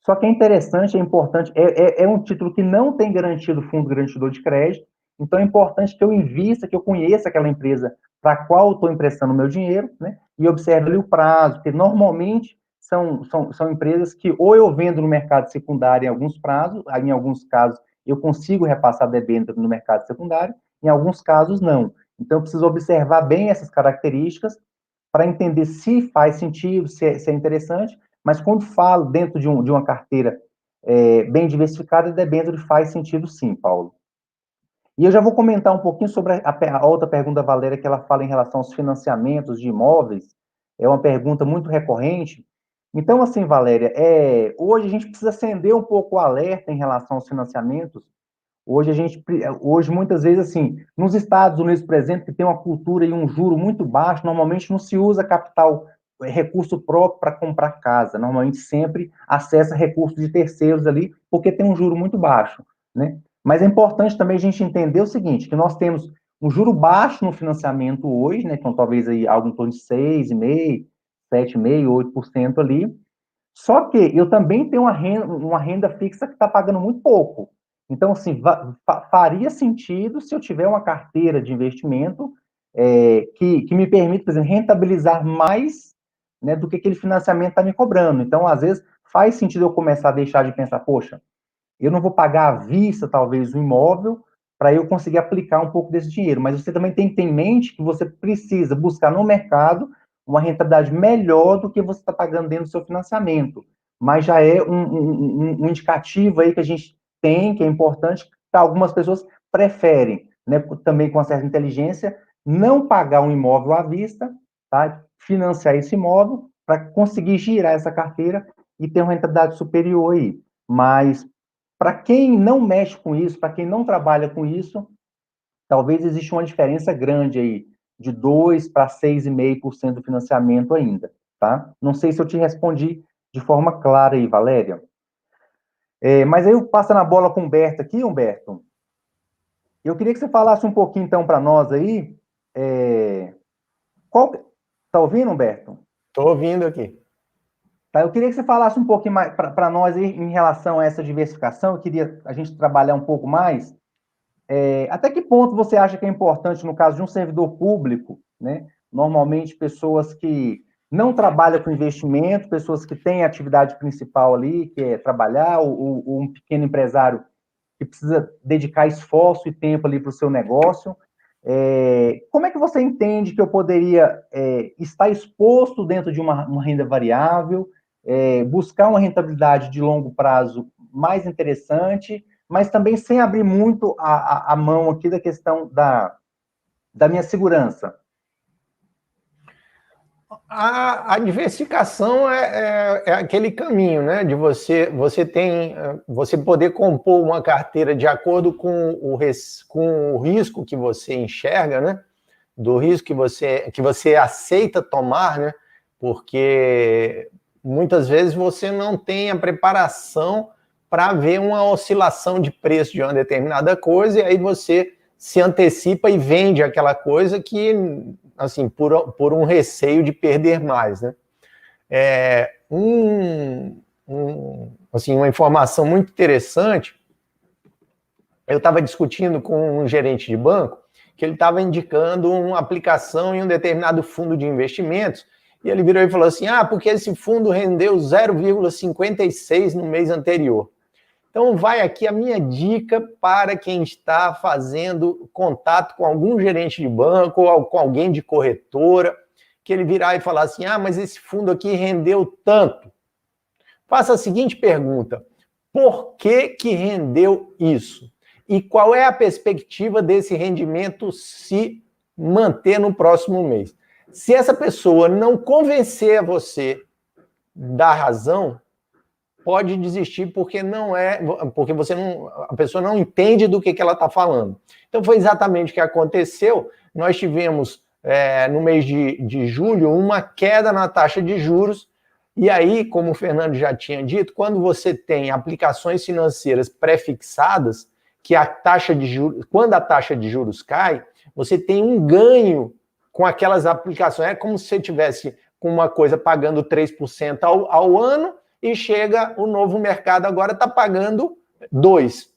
Speaker 1: Só que é interessante, é importante, é um título que não tem garantia do fundo garantidor de crédito, então é importante que eu invista, que eu conheça aquela empresa para a qual estou emprestando o meu dinheiro, né? E observe ali o prazo, porque normalmente são empresas que ou eu vendo no mercado secundário em alguns prazos, em alguns casos eu consigo repassar debênture no mercado secundário, em alguns casos não. Então eu preciso observar bem essas características para entender se faz sentido, se é interessante, mas quando falo dentro de uma carteira bem diversificada, debênture faz sentido sim, Paulo. E eu já vou comentar um pouquinho sobre a outra pergunta da Valéria, que ela fala em relação aos financiamentos de imóveis. É uma pergunta muito recorrente. Então, assim, Valéria, hoje a gente precisa acender um pouco o alerta em relação aos financiamentos. Hoje, muitas vezes, assim, nos Estados Unidos, por exemplo, que tem uma cultura e um juro muito baixo, normalmente não se usa capital, recurso próprio para comprar casa. Normalmente sempre acessa recursos de terceiros ali, porque tem um juro muito baixo, né? Mas é importante também a gente entender o seguinte, que nós temos um juro baixo no financiamento hoje, né? Então, talvez aí algo em torno de 6,5%, 7,5%, 8% ali. Só que eu também tenho uma renda fixa que está pagando muito pouco. Então, assim, faria sentido se eu tiver uma carteira de investimento que me permita, por exemplo, rentabilizar mais, né, do que aquele financiamento está me cobrando. Então, às vezes, faz sentido eu começar a deixar de pensar, poxa, eu não vou pagar à vista, talvez, o imóvel, para eu conseguir aplicar um pouco desse dinheiro. Mas você também tem que ter em mente que você precisa buscar no mercado uma rentabilidade melhor do que você está pagando dentro do seu financiamento. Mas já é um indicativo aí que a gente tem, que é importante, que algumas pessoas preferem, né, também com uma certa inteligência, não pagar um imóvel à vista, tá? Financiar esse imóvel para conseguir girar essa carteira e ter uma rentabilidade superior aí. Mas para quem não mexe com isso, para quem não trabalha com isso, talvez exista uma diferença grande aí, de 2 para 6,5% do financiamento ainda, tá? Não sei se eu te respondi de forma clara aí, Valéria. Mas aí eu passo na bola com o Humberto aqui, Humberto. Eu queria que você falasse um pouquinho, então, para nós aí. Tá ouvindo, Humberto?
Speaker 2: Estou ouvindo aqui.
Speaker 1: Tá, eu queria que você falasse um pouquinho mais para nós aí em relação a essa diversificação. Eu queria a gente trabalhar um pouco mais. Até que ponto você acha que é importante, no caso de um servidor público, né? Normalmente pessoas que não trabalham com investimento, pessoas que têm atividade principal ali, que é trabalhar, ou um pequeno empresário que precisa dedicar esforço e tempo ali para o seu negócio. Como é que você entende que eu poderia estar exposto dentro de uma renda variável, buscar uma rentabilidade de longo prazo mais interessante, mas também sem abrir muito a mão aqui da questão da minha segurança?
Speaker 2: A diversificação é aquele caminho, né? De você poder compor uma carteira de acordo com o risco que você enxerga, né? Do risco que você aceita tomar, né? Porque muitas vezes você não tem a preparação para ver uma oscilação de preço de uma determinada coisa, e aí você se antecipa e vende aquela coisa que, assim, por um receio de perder mais, né? Assim, uma informação muito interessante, eu estava discutindo com um gerente de banco, que ele estava indicando uma aplicação em um determinado fundo de investimentos, e ele virou e falou assim, porque esse fundo rendeu 0,56 no mês anterior. Então, vai aqui a minha dica para quem está fazendo contato com algum gerente de banco ou com alguém de corretora, que ele virar e falar assim, mas esse fundo aqui rendeu tanto. Faça a seguinte pergunta, por que rendeu isso? E qual é a perspectiva desse rendimento se manter no próximo mês? Se essa pessoa não convencer você da razão, pode desistir porque a pessoa não entende do que ela está falando. Então foi exatamente o que aconteceu. Nós tivemos no mês de julho uma queda na taxa de juros, e aí, como o Fernando já tinha dito, quando você tem aplicações financeiras pré-fixadas, que quando a taxa de juros cai, você tem um ganho com aquelas aplicações. É como se você tivesse com uma coisa pagando 3% ao ano, e chega o novo mercado agora está pagando 2%.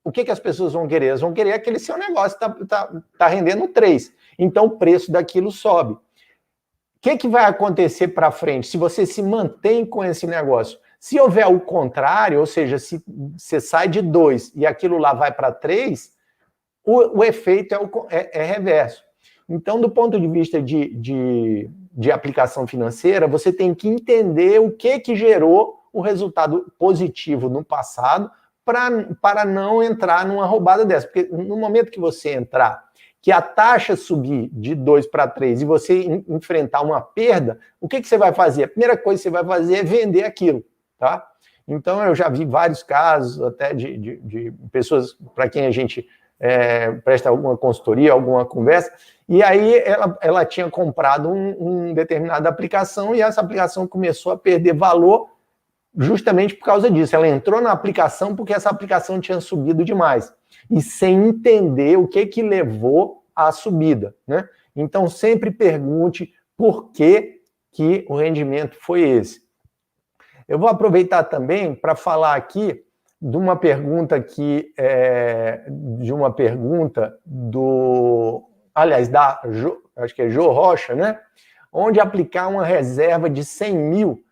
Speaker 2: O que as pessoas vão querer? Elas vão querer aquele seu negócio está rendendo 3%. Então o preço daquilo sobe. O que vai acontecer para frente se você se mantém com esse negócio? Se houver o contrário, ou seja, se você sai de 2 e aquilo lá vai para 3, o efeito é reverso. Então, do ponto de vista de aplicação financeira, você tem que entender o que gerou o resultado positivo no passado para não entrar numa roubada dessa. Porque no momento que você entrar, que a taxa subir de 2 para 3 e você enfrentar uma perda, o que você vai fazer? A primeira coisa que você vai fazer é vender aquilo, tá? Então, eu já vi vários casos até de pessoas para quem a gente presta alguma consultoria, alguma conversa, e aí ela tinha comprado uma determinada aplicação e essa aplicação começou a perder valor justamente por causa disso. Ela entrou na aplicação porque essa aplicação tinha subido demais e sem entender o que levou à subida, né? Então, sempre pergunte por que o rendimento foi esse. Eu vou aproveitar também para falar aqui de uma pergunta acho que é Jô Rocha, né? Onde aplicar uma reserva de 100 mil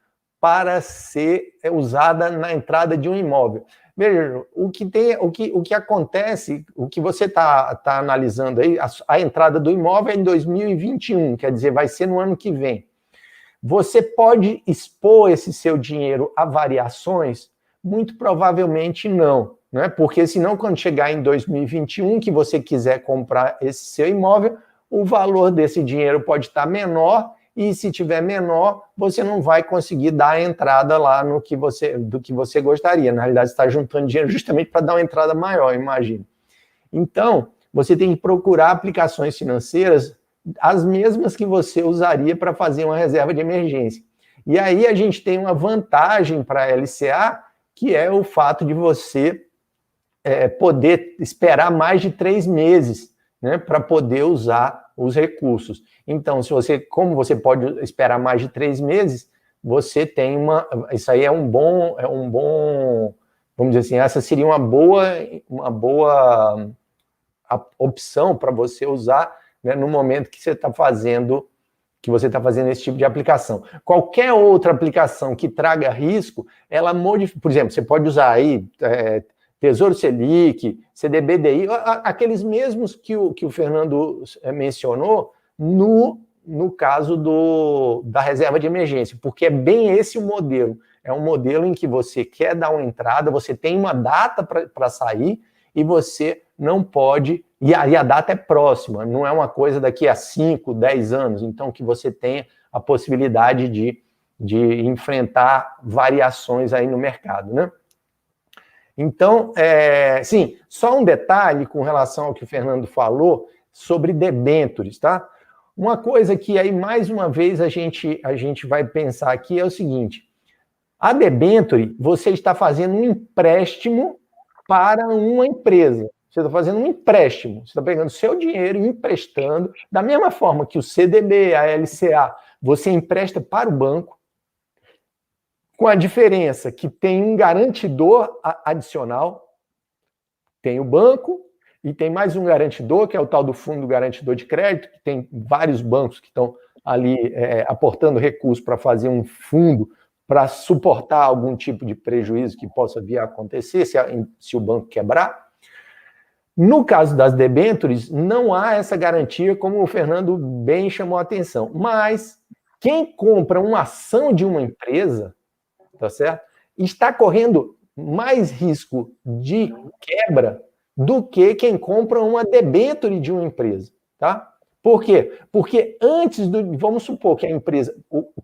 Speaker 2: para ser usada na entrada de um imóvel. Veja, o que acontece, o que você está analisando aí, a entrada do imóvel é em 2021, quer dizer, vai ser no ano que vem. Você pode expor esse seu dinheiro a variações? Muito provavelmente não, né? Porque senão, quando chegar em 2021, que você quiser comprar esse seu imóvel, o valor desse dinheiro pode estar menor, e se tiver menor, você não vai conseguir dar a entrada lá do que você gostaria. Na realidade, você está juntando dinheiro justamente para dar uma entrada maior, imagina. Então, você tem que procurar aplicações financeiras, as mesmas que você usaria para fazer uma reserva de emergência. E aí a gente tem uma vantagem para a LCA, que é o fato de você poder esperar mais de 3 meses, né, para poder usar os recursos. Então, como você pode esperar mais de 3 meses, você tem isso aí é um bom, vamos dizer assim, essa seria uma boa opção para você usar, né, no momento que você está fazendo esse tipo de aplicação. Qualquer outra aplicação que traga risco, ela modifica. Por exemplo, você pode usar aí Tesouro Selic, CDBDI, aqueles mesmos que o Fernando mencionou no caso da reserva de emergência, porque é bem esse o modelo. É um modelo em que você quer dar uma entrada, você tem uma data para sair e você não pode, e a data é próxima, não é uma coisa daqui a 5, 10 anos, então que você tenha a possibilidade de enfrentar variações aí no mercado, né? Então, sim, só um detalhe com relação ao que o Fernando falou sobre debêntures, tá? Uma coisa que aí, mais uma vez, a gente vai pensar aqui é o seguinte: a debênture, você está fazendo um empréstimo para uma empresa. Você está fazendo um empréstimo, você está pegando seu dinheiro e emprestando, da mesma forma que o CDB, a LCA, você empresta para o banco, com a diferença que tem um garantidor adicional, tem o banco e tem mais um garantidor, que é o tal do fundo garantidor de crédito, que tem vários bancos que estão ali aportando recursos para fazer um fundo para suportar algum tipo de prejuízo que possa vir a acontecer se o banco quebrar. No caso das debêntures, não há essa garantia, como o Fernando bem chamou a atenção. Mas quem compra uma ação de uma empresa, tá certo? Está correndo mais risco de quebra do que quem compra uma debênture de uma empresa, tá? Por quê? Porque vamos supor que a empresa,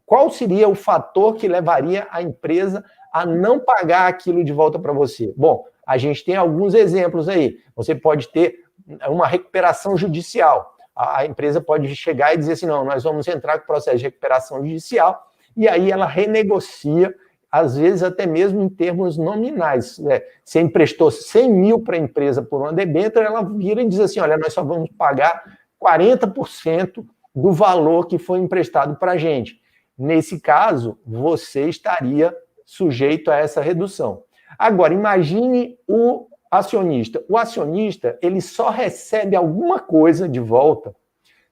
Speaker 2: qual seria o fator que levaria a empresa a não pagar aquilo de volta para você? Bom, a gente tem alguns exemplos aí. Você pode ter uma recuperação judicial. A empresa pode chegar e dizer assim, não, nós vamos entrar com o processo de recuperação judicial, e aí ela renegocia, às vezes até mesmo em termos nominais. Você emprestou 100 mil para a empresa por uma debênture, ela vira e diz assim, olha, nós só vamos pagar 40% do valor que foi emprestado para a gente. Nesse caso, você estaria sujeito a essa redução. Agora, imagine o acionista. O acionista, ele só recebe alguma coisa de volta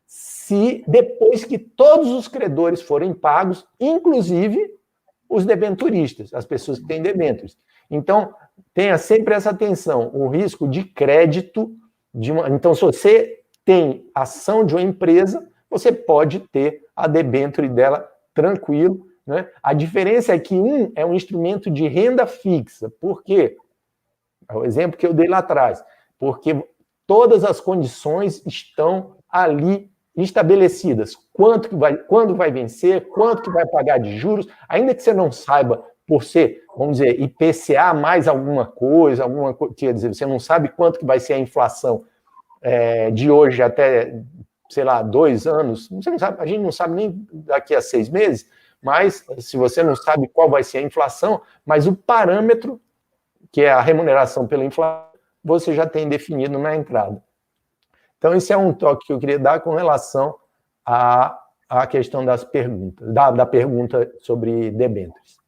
Speaker 2: se depois que todos os credores forem pagos, inclusive os debenturistas, as pessoas que têm debêntures. Então, tenha sempre essa atenção, o risco de crédito Então, se você tem ação de uma empresa, você pode ter a debênture dela tranquilo, né? A diferença é que é um instrumento de renda fixa. Por quê? É o exemplo que eu dei lá atrás. Porque todas as condições estão ali estabelecidas. Quando vai vencer, quanto que vai pagar de juros, ainda que você não saiba por ser, vamos dizer, IPCA mais alguma coisa, quer dizer, você não sabe quanto que vai ser a inflação de hoje até, sei lá, 2 anos, você não sabe, a gente não sabe nem daqui a 6 meses, mas se você não sabe qual vai ser a inflação, mas o parâmetro, que é a remuneração pela inflação, você já tem definido na entrada. Então, esse é um toque que eu queria dar com relação à questão das perguntas, da pergunta sobre debêntures.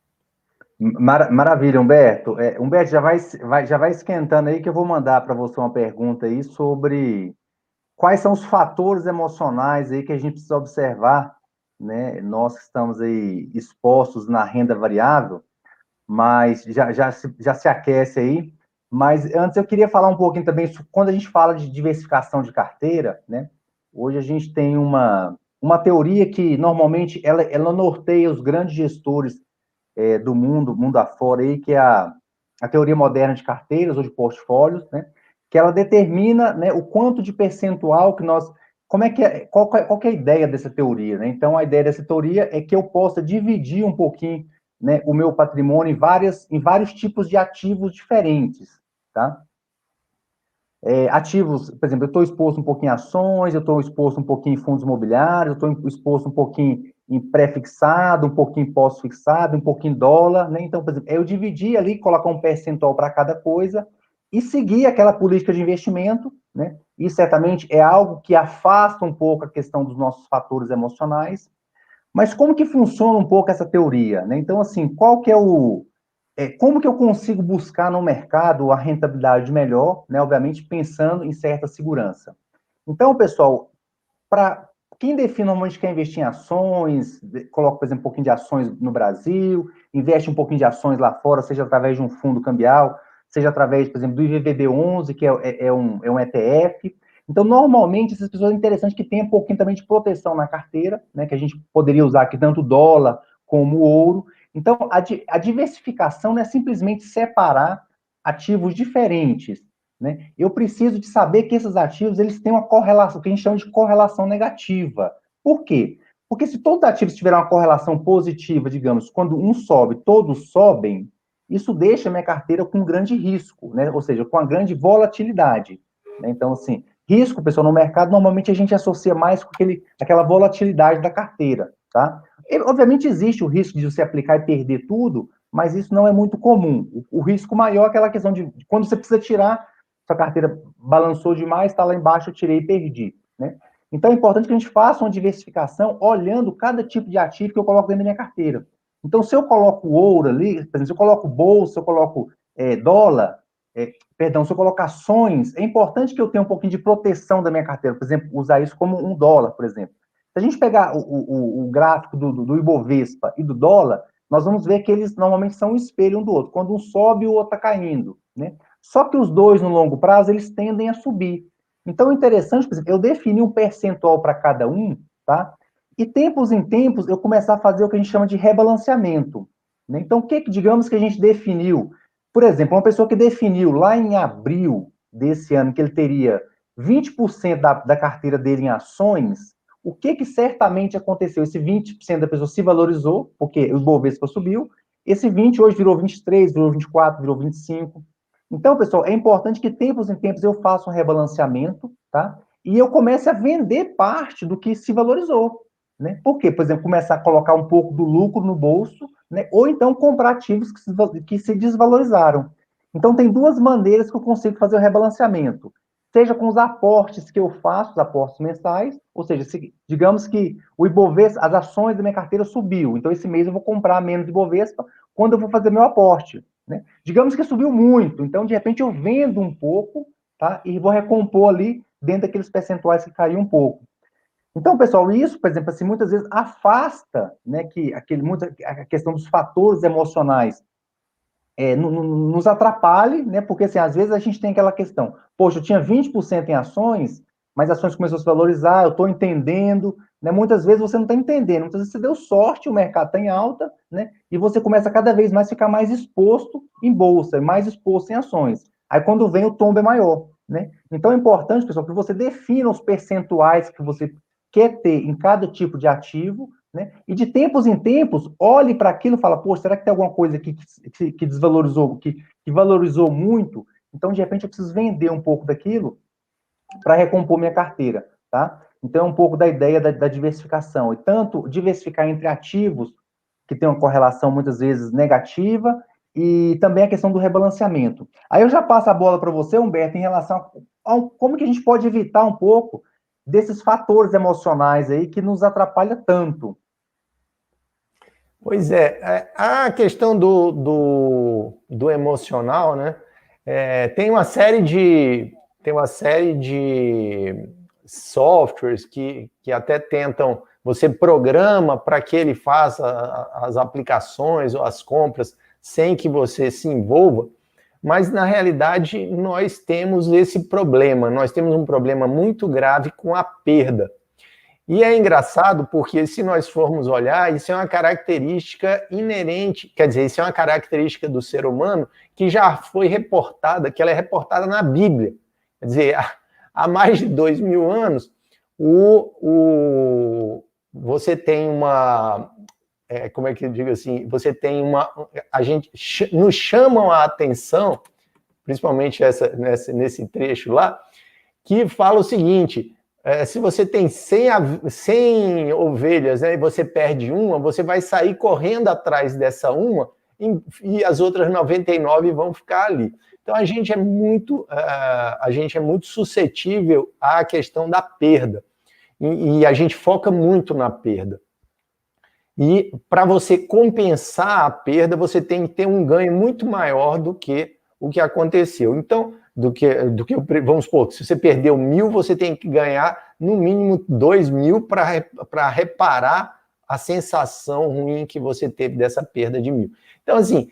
Speaker 1: Maravilha, Humberto. Humberto, já vai esquentando aí que eu vou mandar para você uma pergunta aí sobre quais são os fatores emocionais aí que a gente precisa observar, né? Nós que estamos aí expostos na renda variável, mas já se aquece aí. Mas antes eu queria falar um pouquinho também, quando a gente fala de diversificação de carteira, né? Hoje a gente tem uma teoria que normalmente ela norteia os grandes gestores do mundo afora aí, que é a teoria moderna de carteiras ou de portfólios, né? Que ela determina, né, o quanto de percentual que nós. Qual que é a ideia dessa teoria, né? Então, a ideia dessa teoria é que eu possa dividir um pouquinho, né, o meu patrimônio em vários tipos de ativos diferentes, tá? Ativos, por exemplo, eu estou exposto um pouquinho em ações, eu estou exposto um pouquinho em fundos imobiliários, eu estou exposto um pouquinho em pré-fixado, um pouquinho em pós-fixado, um pouquinho em dólar, né? Então, por exemplo, eu dividi ali, colocar um percentual para cada coisa e seguir aquela política de investimento, né? E certamente é algo que afasta um pouco a questão dos nossos fatores emocionais. Mas como que funciona um pouco essa teoria, né? Então, assim, qual que é como que eu consigo buscar no mercado a rentabilidade melhor, né? Obviamente pensando em certa segurança. Então, pessoal, para quem define normalmente quer investir em ações, coloca, por exemplo, um pouquinho de ações no Brasil, investe um pouquinho de ações lá fora, seja através de um fundo cambial, seja através, por exemplo, do IVVB11, que é um ETF. Então, normalmente, essas pessoas é interessante que tenham um pouquinho também de proteção na carteira, né, que a gente poderia usar aqui tanto dólar como ouro. Então, a diversificação não é simplesmente separar ativos diferentes, né? Eu preciso de saber que esses ativos eles têm uma correlação, que a gente chama de correlação negativa. Por quê? Porque se todos os ativos tiverem uma correlação positiva, digamos, quando um sobe, todos sobem, isso deixa a minha carteira com um grande risco, né? Ou seja, com uma grande volatilidade, né? Então, assim, risco, pessoal, no mercado, normalmente a gente associa mais com aquela volatilidade da carteira, tá? Obviamente existe o risco de você aplicar e perder tudo, mas isso não é muito comum. O risco maior é aquela questão de quando você precisa tirar, sua carteira balançou demais, está lá embaixo, eu tirei e perdi, né? Então é importante que a gente faça uma diversificação olhando cada tipo de ativo que eu coloco dentro da minha carteira. Então, se eu coloco ouro ali, por exemplo, se eu coloco bolsa, se eu coloco dólar, se eu coloco ações, é importante que eu tenha um pouquinho de proteção da minha carteira. Por exemplo, usar isso como um dólar, por exemplo. Se a gente pegar o gráfico do Ibovespa e do dólar, nós vamos ver que eles normalmente são um espelho um do outro. Quando um sobe, o outro está caindo, né? Só que os dois, no longo prazo, eles tendem a subir. Então, é interessante, por exemplo, eu definir um percentual para cada um, tá? E tempos em tempos, eu começar a fazer o que a gente chama de rebalanceamento, né? Então, digamos que a gente definiu, por exemplo, uma pessoa que definiu lá em abril desse ano que ele teria 20% da carteira dele em ações, o que certamente aconteceu? Esse 20% da pessoa se valorizou, porque o Ibovespa subiu, esse 20 hoje virou 23, virou 24, virou 25. Então, pessoal, é importante que tempos em tempos eu faça um rebalanceamento, tá? E eu comece a vender parte do que se valorizou, né? Por quê? Por exemplo, começar a colocar um pouco do lucro no bolso, né? Ou então comprar ativos que se desvalorizaram. Então, tem duas maneiras que eu consigo fazer o rebalanceamento. Seja com os aportes que eu faço, os aportes mensais, ou seja, digamos que o Ibovespa, as ações da minha carteira subiu, então esse mês eu vou comprar menos Ibovespa quando eu vou fazer meu aporte, né? Digamos que subiu muito, então de repente eu vendo um pouco, tá? E vou recompor ali dentro daqueles percentuais que caiu um pouco. Então, pessoal, isso, por exemplo, assim, muitas vezes afasta, né, a questão dos fatores emocionais nos atrapalhe, né? Porque assim, às vezes a gente tem aquela questão, poxa, eu tinha 20% em ações, mas as ações começaram a se valorizar, eu estou entendendo, né? Muitas vezes você não está entendendo, muitas vezes você deu sorte, o mercado está em alta, né? E você começa cada vez mais a ficar mais exposto em bolsa, mais exposto em ações. Aí quando vem o tombo é maior, né? Então é importante, pessoal, que você defina os percentuais que você quer ter em cada tipo de ativo, né? E de tempos em tempos, olhe para aquilo e fala, pô, será que tem alguma coisa aqui que desvalorizou, que valorizou muito? Então, de repente, eu preciso vender um pouco daquilo para recompor minha carteira, tá? Então, é um pouco da ideia da diversificação. E tanto diversificar entre ativos, que tem uma correlação muitas vezes negativa, e também a questão do rebalanceamento. Aí eu já passo a bola para você, Humberto, em relação a como que a gente pode evitar um pouco desses fatores emocionais aí que nos atrapalham tanto.
Speaker 2: Pois é, a questão do emocional, né? Tem uma série de softwares que até tentam, você programa para que ele faça as aplicações ou as compras sem que você se envolva, mas na realidade nós temos esse problema, nós temos um problema muito grave com a perda. E é engraçado porque se nós formos olhar, isso é uma característica inerente, quer dizer, isso é uma característica do ser humano que já foi reportada, que ela é reportada na Bíblia. Quer dizer, há mais de 2000 anos, você tem uma... como é que eu digo assim? Você tem uma... nos chamam a atenção, principalmente nesse trecho lá, que fala o seguinte... se você tem 100 ovelhas, né, e você perde uma, você vai sair correndo atrás dessa uma e as outras 99 vão ficar ali. Então, a gente é muito suscetível à questão da perda. E a gente foca muito na perda. E para você compensar a perda, você tem que ter um ganho muito maior do que o que aconteceu. Então, vamos supor, se você perdeu 1.000, você tem que ganhar no mínimo 2.000 para reparar a sensação ruim que você teve dessa perda de 1.000. Então, assim,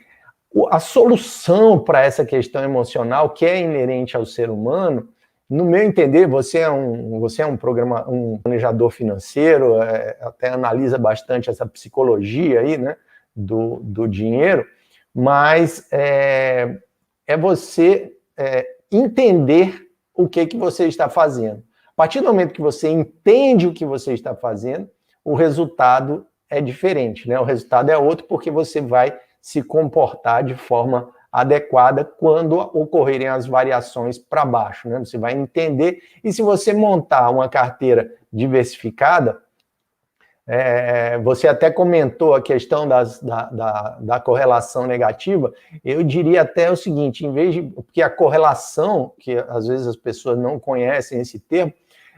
Speaker 2: a solução para essa questão emocional que é inerente ao ser humano, no meu entender, você é um planejador financeiro, até analisa bastante essa psicologia aí, né, do dinheiro, mas é você entender o que você está fazendo. A partir do momento que você entende o que você está fazendo, o resultado é diferente, né? O resultado é outro porque você vai se comportar de forma adequada quando ocorrerem as variações para baixo, né? Você vai entender, e se você montar uma carteira diversificada, você até comentou a questão da correlação negativa, eu diria até o seguinte, porque a correlação, que às vezes as pessoas não conhecem esse termo,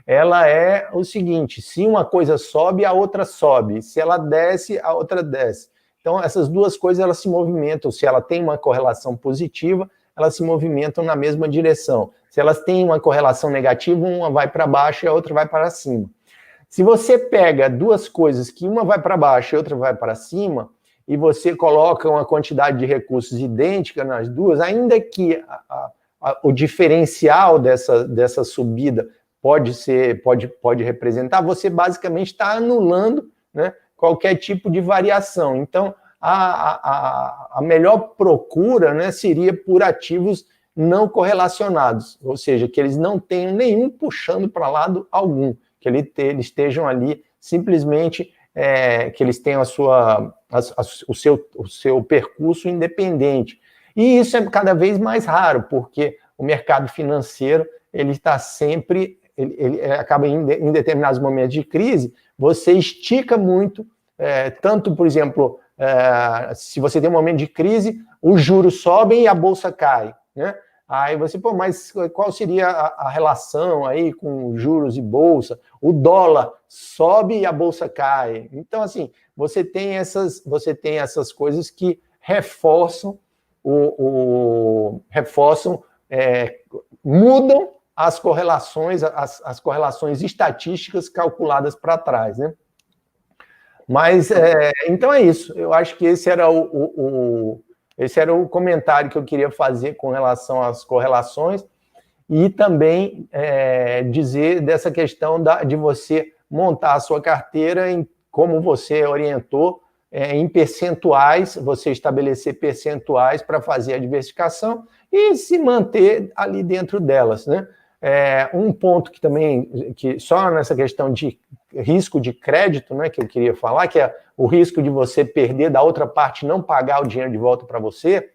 Speaker 2: ela é o seguinte, se uma coisa sobe, a outra sobe, se ela desce, a outra desce. Então, essas duas coisas, elas se movimentam, se ela tem uma correlação positiva, elas se movimentam na mesma direção. Se elas têm uma correlação negativa, uma vai para baixo e a outra vai para cima. Se você pega duas coisas que uma vai para baixo e outra vai para cima, e você coloca uma quantidade de recursos idêntica nas duas, ainda que o diferencial dessa subida pode representar, você basicamente está anulando, né, qualquer tipo de variação. Então, a melhor procura, né, seria por ativos não correlacionados, ou seja, que eles não tenham nenhum puxando para lado algum, que eles estejam ali simplesmente, que eles tenham o seu percurso independente. E isso é cada vez mais raro, porque o mercado financeiro, ele está sempre, ele acaba em determinados momentos de crise, você estica muito, tanto, por exemplo, se você tem um momento de crise, os juros sobem e a bolsa cai, né? Aí você, mas qual seria a relação aí com juros e bolsa? O dólar sobe e a bolsa cai. Então, assim, você tem essas coisas que reforçam, mudam as correlações, as correlações estatísticas calculadas para trás, né? Mas, então é isso. Eu acho que esse era o comentário que eu queria fazer com relação às correlações e também dizer dessa questão de você montar a sua carteira, como você orientou, em percentuais, você estabelecer percentuais para fazer a diversificação e se manter ali dentro delas, né? Um ponto que só nessa questão de risco de crédito, né, que eu queria falar, que é o risco de você perder da outra parte, não pagar o dinheiro de volta para você,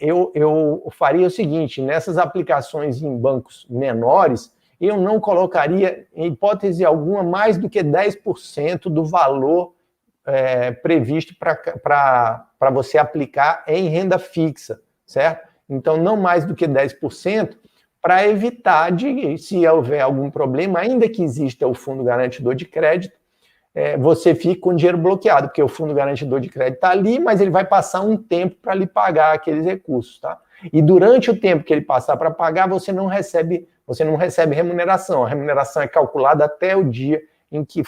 Speaker 2: eu faria o seguinte, nessas aplicações em bancos menores, eu não colocaria, em hipótese alguma, mais do que 10% do valor previsto para você aplicar em renda fixa, certo? Então, não mais do que 10%, para evitar se houver algum problema, ainda que exista o fundo garantidor de crédito, você fica com o dinheiro bloqueado, porque o fundo garantidor de crédito está ali, mas ele vai passar um tempo para lhe pagar aqueles recursos, tá? E durante o tempo que ele passar para pagar, você não recebe remuneração. A remuneração é calculada até o dia em que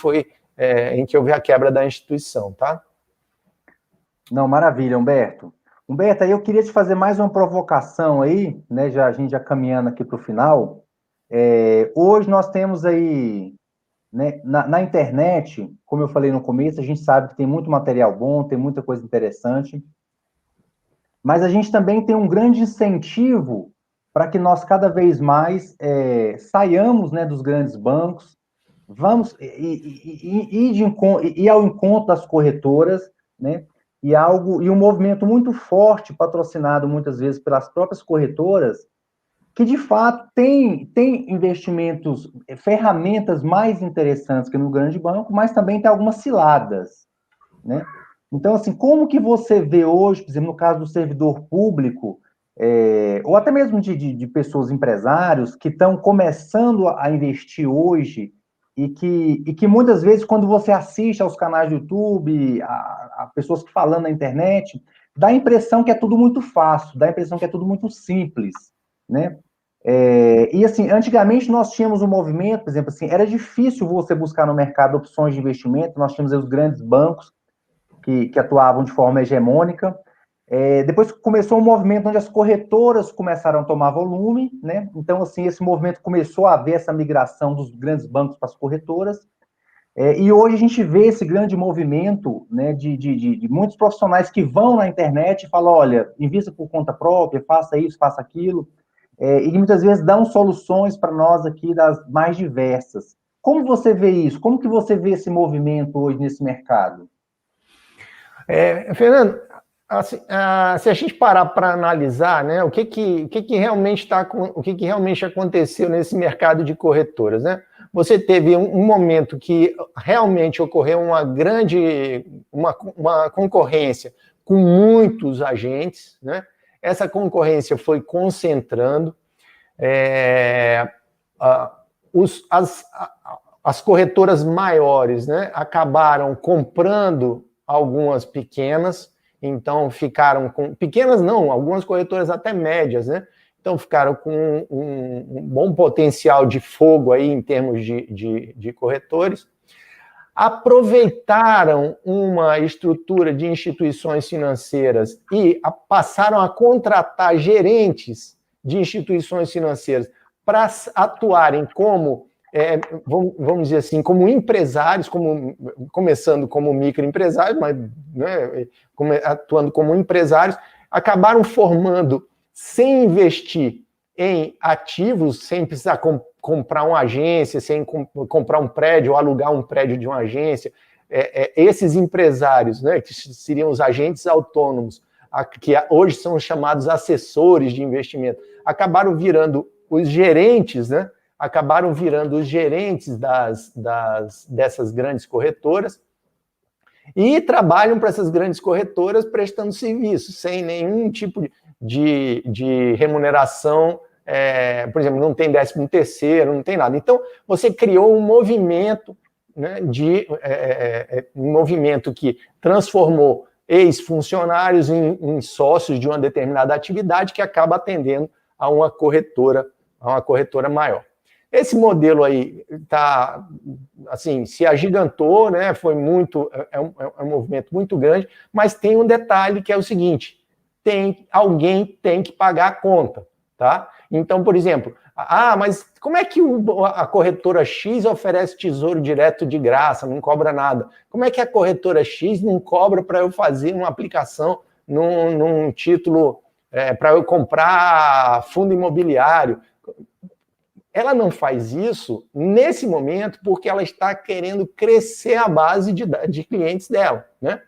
Speaker 2: houve a quebra da instituição, tá?
Speaker 1: Não, maravilha, Humberto. Humberto, aí eu queria te fazer mais uma provocação aí, né? A gente já caminhando aqui para o final. Hoje nós temos aí, né, na internet, como eu falei no começo, a gente sabe que tem muito material bom, tem muita coisa interessante, mas a gente também tem um grande incentivo para que nós cada vez mais saiamos, né, dos grandes bancos, vamos ir ao encontro das corretoras, né? E um movimento muito forte, patrocinado muitas vezes pelas próprias corretoras, que de fato tem investimentos, ferramentas mais interessantes que no grande banco, mas também tem algumas ciladas, né? Então, assim, como que você vê hoje, por exemplo, no caso do servidor público, ou até mesmo de pessoas, empresários, que estão começando a investir hoje e que muitas vezes, quando você assiste aos canais do YouTube, a pessoas que falando na internet, dá a impressão que é tudo muito fácil, dá a impressão que é tudo muito simples, né? E assim, antigamente nós tínhamos um movimento, por exemplo, assim, era difícil você buscar no mercado opções de investimento, nós tínhamos os grandes bancos que atuavam de forma hegemônica. Depois começou um movimento onde as corretoras começaram a tomar volume, né? Então, assim, esse movimento começou a haver essa migração dos grandes bancos para as corretoras. E hoje a gente vê esse grande movimento, né, de muitos profissionais que vão na internet e falam, olha, invista por conta própria, faça isso, faça aquilo, e muitas vezes dão soluções para nós aqui das mais diversas. Como você vê isso? Como que você vê esse movimento hoje nesse mercado?
Speaker 2: Fernando, assim, se a gente parar para analisar, né, o que realmente o que realmente aconteceu nesse mercado de corretoras, né? Você teve um momento que realmente ocorreu uma concorrência com muitos agentes, né? Essa concorrência foi concentrando, as corretoras maiores, né, acabaram comprando algumas pequenas, então ficaram com... Pequenas não, algumas corretoras até médias, né? Então ficaram com um bom potencial de fogo aí em termos de corretores. Aproveitaram uma estrutura de instituições financeiras e passaram a contratar gerentes de instituições financeiras para atuarem como... vamos dizer assim, como empresários, começando como microempresários, mas, né, atuando como empresários, acabaram formando, sem investir em ativos, sem precisar comprar uma agência, sem comprar um prédio ou alugar um prédio de uma agência. Esses empresários, né, que seriam os agentes autônomos, que hoje são chamados assessores de investimento, acabaram virando os gerentes, né? Acabaram virando os gerentes dessas grandes corretoras e trabalham para essas grandes corretoras prestando serviço, sem nenhum tipo de remuneração, por exemplo, não tem 13º, não tem nada. Então, você criou um movimento, né, um movimento que transformou ex-funcionários em sócios de uma determinada atividade que acaba atendendo a uma corretora maior. Esse modelo aí tá, assim, se agigantou, né? Foi muito, é um movimento muito grande, mas tem um detalhe que é o seguinte: alguém tem que pagar a conta, tá? Então, por exemplo, mas como é que a corretora X oferece tesouro direto de graça, não cobra nada? Como é que a corretora X não cobra para eu fazer uma aplicação num título, para eu comprar fundo imobiliário? Ela não faz isso nesse momento porque ela está querendo crescer a base de clientes dela, né?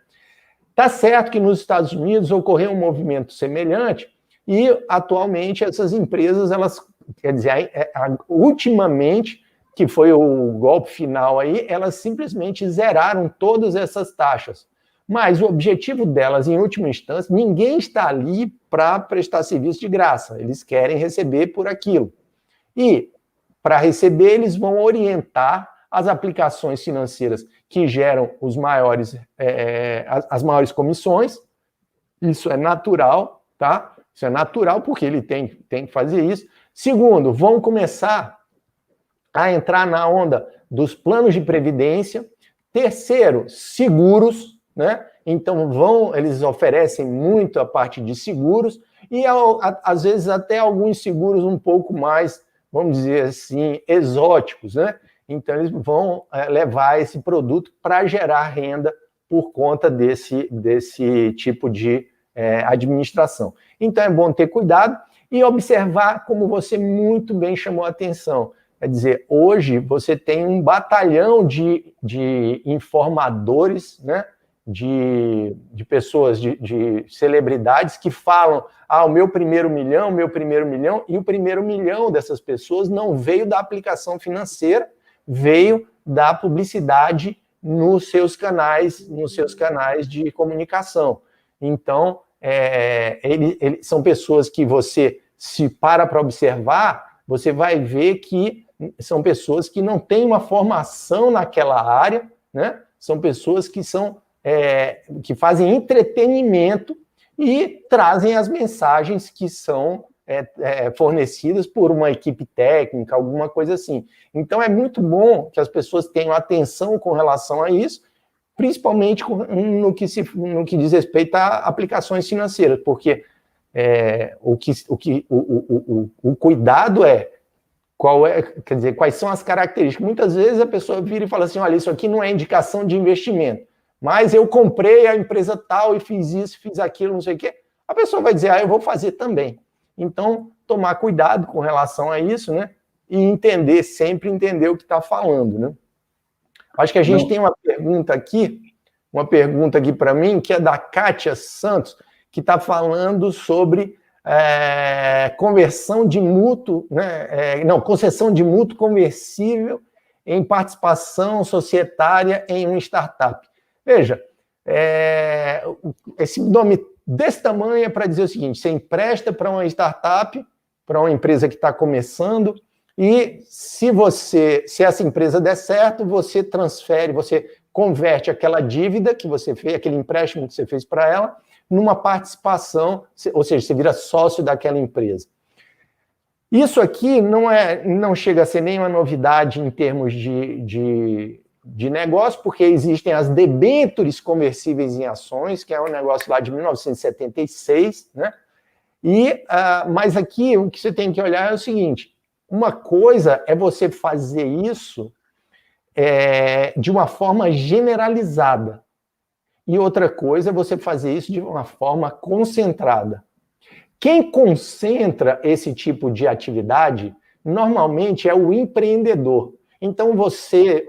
Speaker 2: Tá certo que nos Estados Unidos ocorreu um movimento semelhante e atualmente essas empresas, elas, quer dizer, ultimamente, que foi o golpe final aí, elas simplesmente zeraram todas essas taxas. Mas o objetivo delas, em última instância, ninguém está ali para prestar serviço de graça, eles querem receber por aquilo. E, para receber, eles vão orientar as aplicações financeiras que geram as maiores comissões. Isso é natural, tá? Isso é natural porque ele tem que fazer isso. Segundo, vão começar a entrar na onda dos planos de previdência. Terceiro, seguros, né? Então eles oferecem muito a parte de seguros e às vezes até alguns seguros um pouco mais, vamos dizer assim, exóticos, né? Então eles vão levar esse produto para gerar renda por conta desse tipo de administração. Então é bom ter cuidado e observar, como você muito bem chamou a atenção. Quer dizer, hoje você tem um batalhão de informadores, né? De pessoas, de celebridades que falam, o meu primeiro milhão, e o primeiro milhão dessas pessoas não veio da aplicação financeira, veio da publicidade nos seus canais de comunicação. Então, são pessoas que você, se para observar, você vai ver que são pessoas que não têm uma formação naquela área, né? São pessoas que que fazem entretenimento e trazem as mensagens que são fornecidas por uma equipe técnica, alguma coisa assim. Então é muito bom que as pessoas tenham atenção com relação a isso, principalmente no que diz respeito a aplicações financeiras, porque o cuidado quer dizer, quais são as características. Muitas vezes a pessoa vira e fala assim, olha, isso aqui não é indicação de investimento, mas eu comprei a empresa tal e fiz isso, fiz aquilo, não sei o quê. A pessoa vai dizer, eu vou fazer também. Então, tomar cuidado com relação a isso, né? E sempre entender o que está falando, né? Acho que a gente tem uma pergunta aqui para mim, que é da Kátia Santos, que está falando sobre conversão de mútuo, né? Concessão de mútuo conversível em participação societária em uma startup. Veja, esse nome desse tamanho é para dizer o seguinte: você empresta para uma startup, para uma empresa que está começando, e se essa empresa der certo, você converte aquela dívida que você fez, aquele empréstimo que você fez para ela, numa participação, ou seja, você vira sócio daquela empresa. Isso aqui não chega a ser nenhuma novidade em termos de negócio, porque existem as debêntures conversíveis em ações, que é um negócio lá de 1976, né? Mas aqui o que você tem que olhar é o seguinte: uma coisa é você fazer isso de uma forma generalizada, e outra coisa é você fazer isso de uma forma concentrada. Quem concentra esse tipo de atividade, normalmente é o empreendedor. Então você,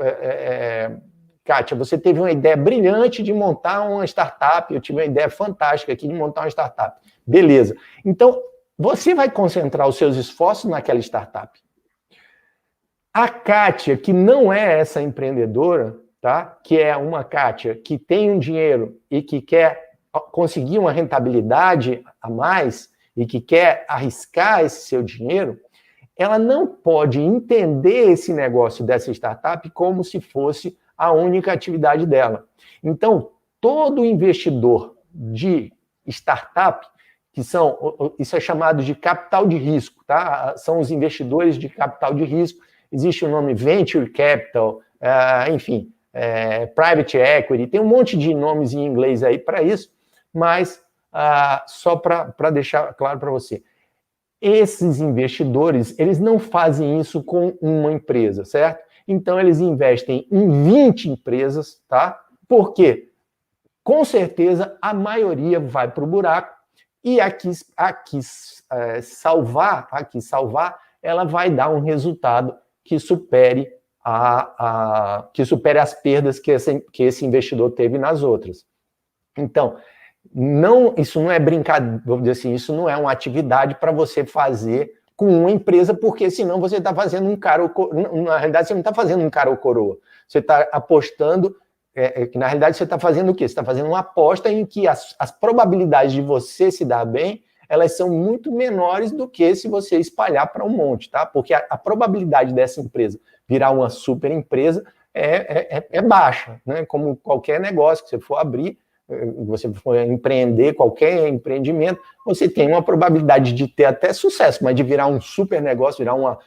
Speaker 2: Kátia, você teve uma ideia brilhante de montar uma startup, eu tive uma ideia fantástica aqui de montar uma startup. Beleza. Então, você vai concentrar os seus esforços naquela startup. A Kátia, que não é essa empreendedora, tá? Que é uma Kátia que tem um dinheiro e que quer conseguir uma rentabilidade a mais e que quer arriscar esse seu dinheiro, ela não pode entender esse negócio dessa startup como se fosse a única atividade dela. Então, todo investidor de startup, isso é chamado de capital de risco, tá? São os investidores de capital de risco. Existe o nome Venture Capital, enfim, Private Equity, tem um monte de nomes em inglês aí para isso, mas só para deixar claro para você. Esses investidores, eles não fazem isso com uma empresa, certo? Então, eles investem em 20 empresas, tá? Porque, com certeza, a maioria vai para o buraco e salvar, ela vai dar um resultado que supere as perdas que esse investidor teve nas outras. Então, isso não é brincadeira, vamos dizer assim, isso não é uma atividade para você fazer com uma empresa, porque senão você está fazendo um cara ou coroa. Na realidade, você não está fazendo um cara ou coroa. Você está apostando, na realidade, você está fazendo o quê? Você está fazendo uma aposta em que as probabilidades de você se dar bem, elas são muito menores do que se você espalhar para um monte, tá? Porque a probabilidade dessa empresa virar uma super empresa é baixa, né? Como qualquer negócio que você for abrir, você for empreender, qualquer empreendimento, você tem uma probabilidade de ter até sucesso, mas de virar um super negócio, virar uma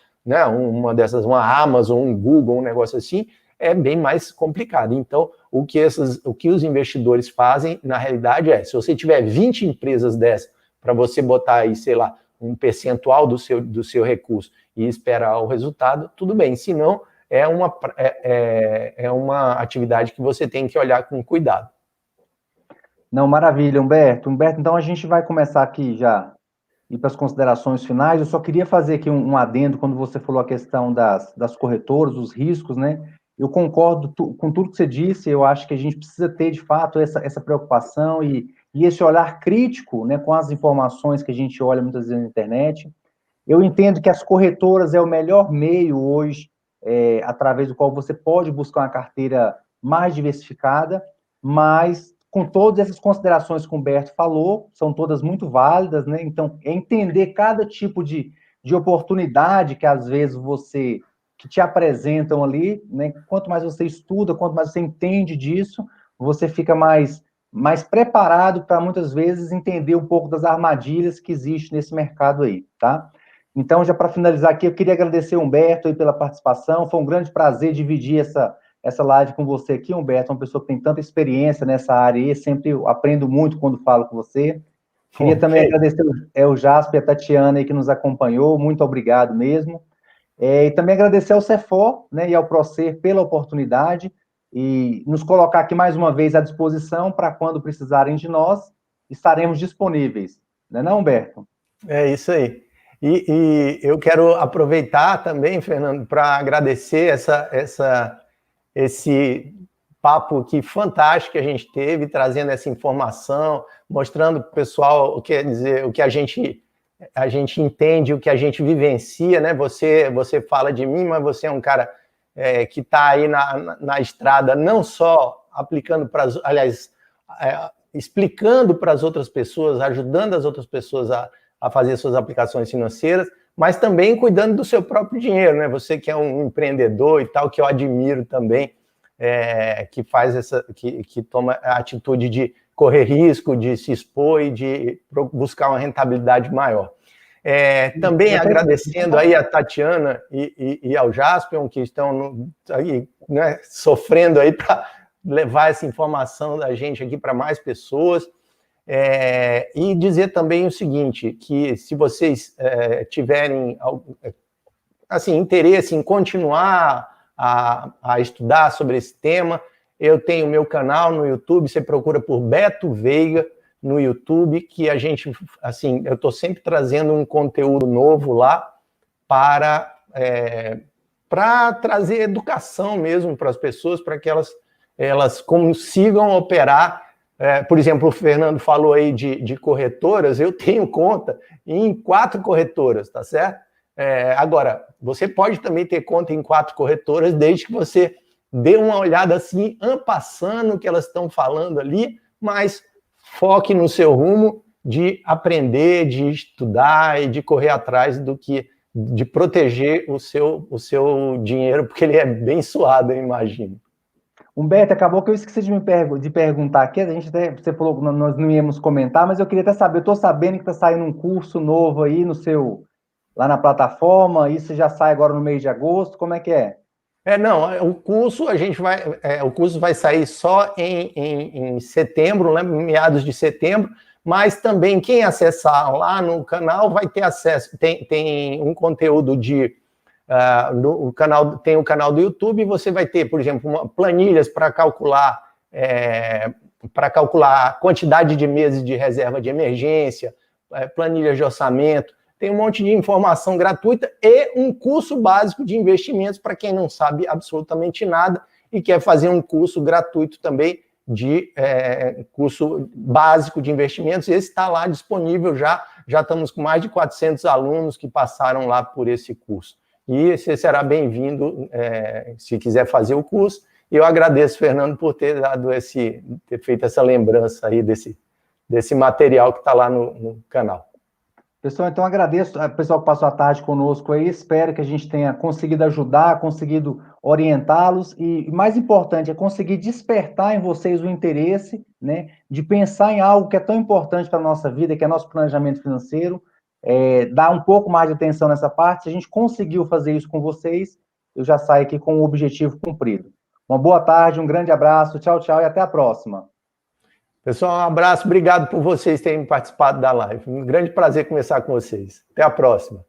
Speaker 2: Amazon, um Google, um negócio assim, é bem mais complicado. Então, o que os investidores fazem, na realidade, se você tiver 20 empresas dessas, para você botar aí, sei lá, um percentual do seu recurso e esperar o resultado, tudo bem. Se não, é uma atividade que você tem que olhar com cuidado.
Speaker 1: Não, maravilha, Humberto. Humberto, então a gente vai começar aqui já ir para as considerações finais. Eu só queria fazer aqui um adendo quando você falou a questão das corretoras, os riscos, né? Eu concordo com tudo que você disse. Eu acho que a gente precisa ter, de fato, essa preocupação e esse olhar crítico, né, com as informações que a gente olha muitas vezes na internet. Eu entendo que as corretoras é o melhor meio hoje, através do qual você pode buscar uma carteira mais diversificada, mas com todas essas considerações que o Humberto falou, são todas muito válidas, né? Então, é entender cada tipo de oportunidade que, às vezes, que te apresentam ali, né? Quanto mais você estuda, quanto mais você entende disso, você fica mais preparado para, muitas vezes, entender um pouco das armadilhas que existem nesse mercado aí, tá? Então, já para finalizar aqui, eu queria agradecer o Humberto aí pela participação, foi um grande prazer dividir essa live com você aqui, Humberto, uma pessoa que tem tanta experiência nessa área aí, sempre aprendo muito quando falo com você. Queria também agradecer o Jasper e a Tatiana aí que nos acompanhou, muito obrigado mesmo. E também agradecer ao Cefor, né, e ao Procer pela oportunidade e nos colocar aqui mais uma vez à disposição para quando precisarem de nós, estaremos disponíveis. Não é não, Humberto?
Speaker 2: É isso aí. E eu quero aproveitar também, Fernando, para agradecer esse papo aqui fantástico que a gente teve, trazendo essa informação, mostrando para o pessoal quer dizer, o que a gente entende, o que a gente vivencia, né? Você fala de mim, mas você é um cara que está aí na estrada, não só aplicando explicando para as outras pessoas, ajudando as outras pessoas a fazer suas aplicações financeiras, mas também cuidando do seu próprio dinheiro, né? Você que é um empreendedor e tal, que eu admiro também, que faz que toma a atitude de correr risco, de se expor e de buscar uma rentabilidade maior. Também agradecendo aí a Tatiana e ao Jaspion, que estão aí, né, sofrendo aí para levar essa informação da gente aqui para mais pessoas. E dizer também o seguinte, que se vocês tiverem assim, interesse em continuar a estudar sobre esse tema, eu tenho o meu canal no YouTube, você procura por Beto Veiga no YouTube, que a gente, assim, eu estou sempre trazendo um conteúdo novo lá para trazer educação mesmo para as pessoas, para que elas consigam operar. Por exemplo, o Fernando falou aí de corretoras, eu tenho conta em 4 corretoras, tá certo? Agora, você pode também ter conta em 4 corretoras, desde que você dê uma olhada assim, passando o que elas estão falando ali, mas foque no seu rumo de aprender, de estudar e de correr atrás de proteger o seu dinheiro, porque ele é bem suado, eu imagino.
Speaker 1: Humberto, acabou que eu esqueci de perguntar aqui, você falou que nós não íamos comentar, mas eu queria até saber, eu estou sabendo que está saindo um curso novo aí lá na plataforma, isso já sai agora no mês de agosto, como é que é?
Speaker 2: Não, o curso o curso vai sair só em setembro, né, meados de setembro, mas também quem acessar lá no canal vai ter acesso, tem um conteúdo no canal, tem o canal do YouTube, e você vai ter, por exemplo, planilhas para calcular a quantidade de meses de reserva de emergência, planilhas de orçamento, tem um monte de informação gratuita e um curso básico de investimentos para quem não sabe absolutamente nada e quer fazer um curso gratuito também de curso básico de investimentos. Esse está lá disponível já estamos com mais de 400 alunos que passaram lá por esse curso. E você será bem-vindo se quiser fazer o curso. E eu agradeço, Fernando, por ter feito essa lembrança aí desse material que está lá no canal.
Speaker 1: Pessoal, então agradeço ao pessoal que passou a tarde conosco aí, espero que a gente tenha conseguido ajudar, conseguido orientá-los e, mais importante, é conseguir despertar em vocês o interesse, né, de pensar em algo que é tão importante para a nossa vida, que é nosso planejamento financeiro, dar um pouco mais de atenção nessa parte. Se a gente conseguiu fazer isso com vocês, eu já saio aqui com o objetivo cumprido. Uma boa tarde, um grande abraço, tchau, tchau e até a próxima.
Speaker 2: Pessoal, um abraço, obrigado por vocês terem participado da live. Um grande prazer conversar com vocês. Até a próxima.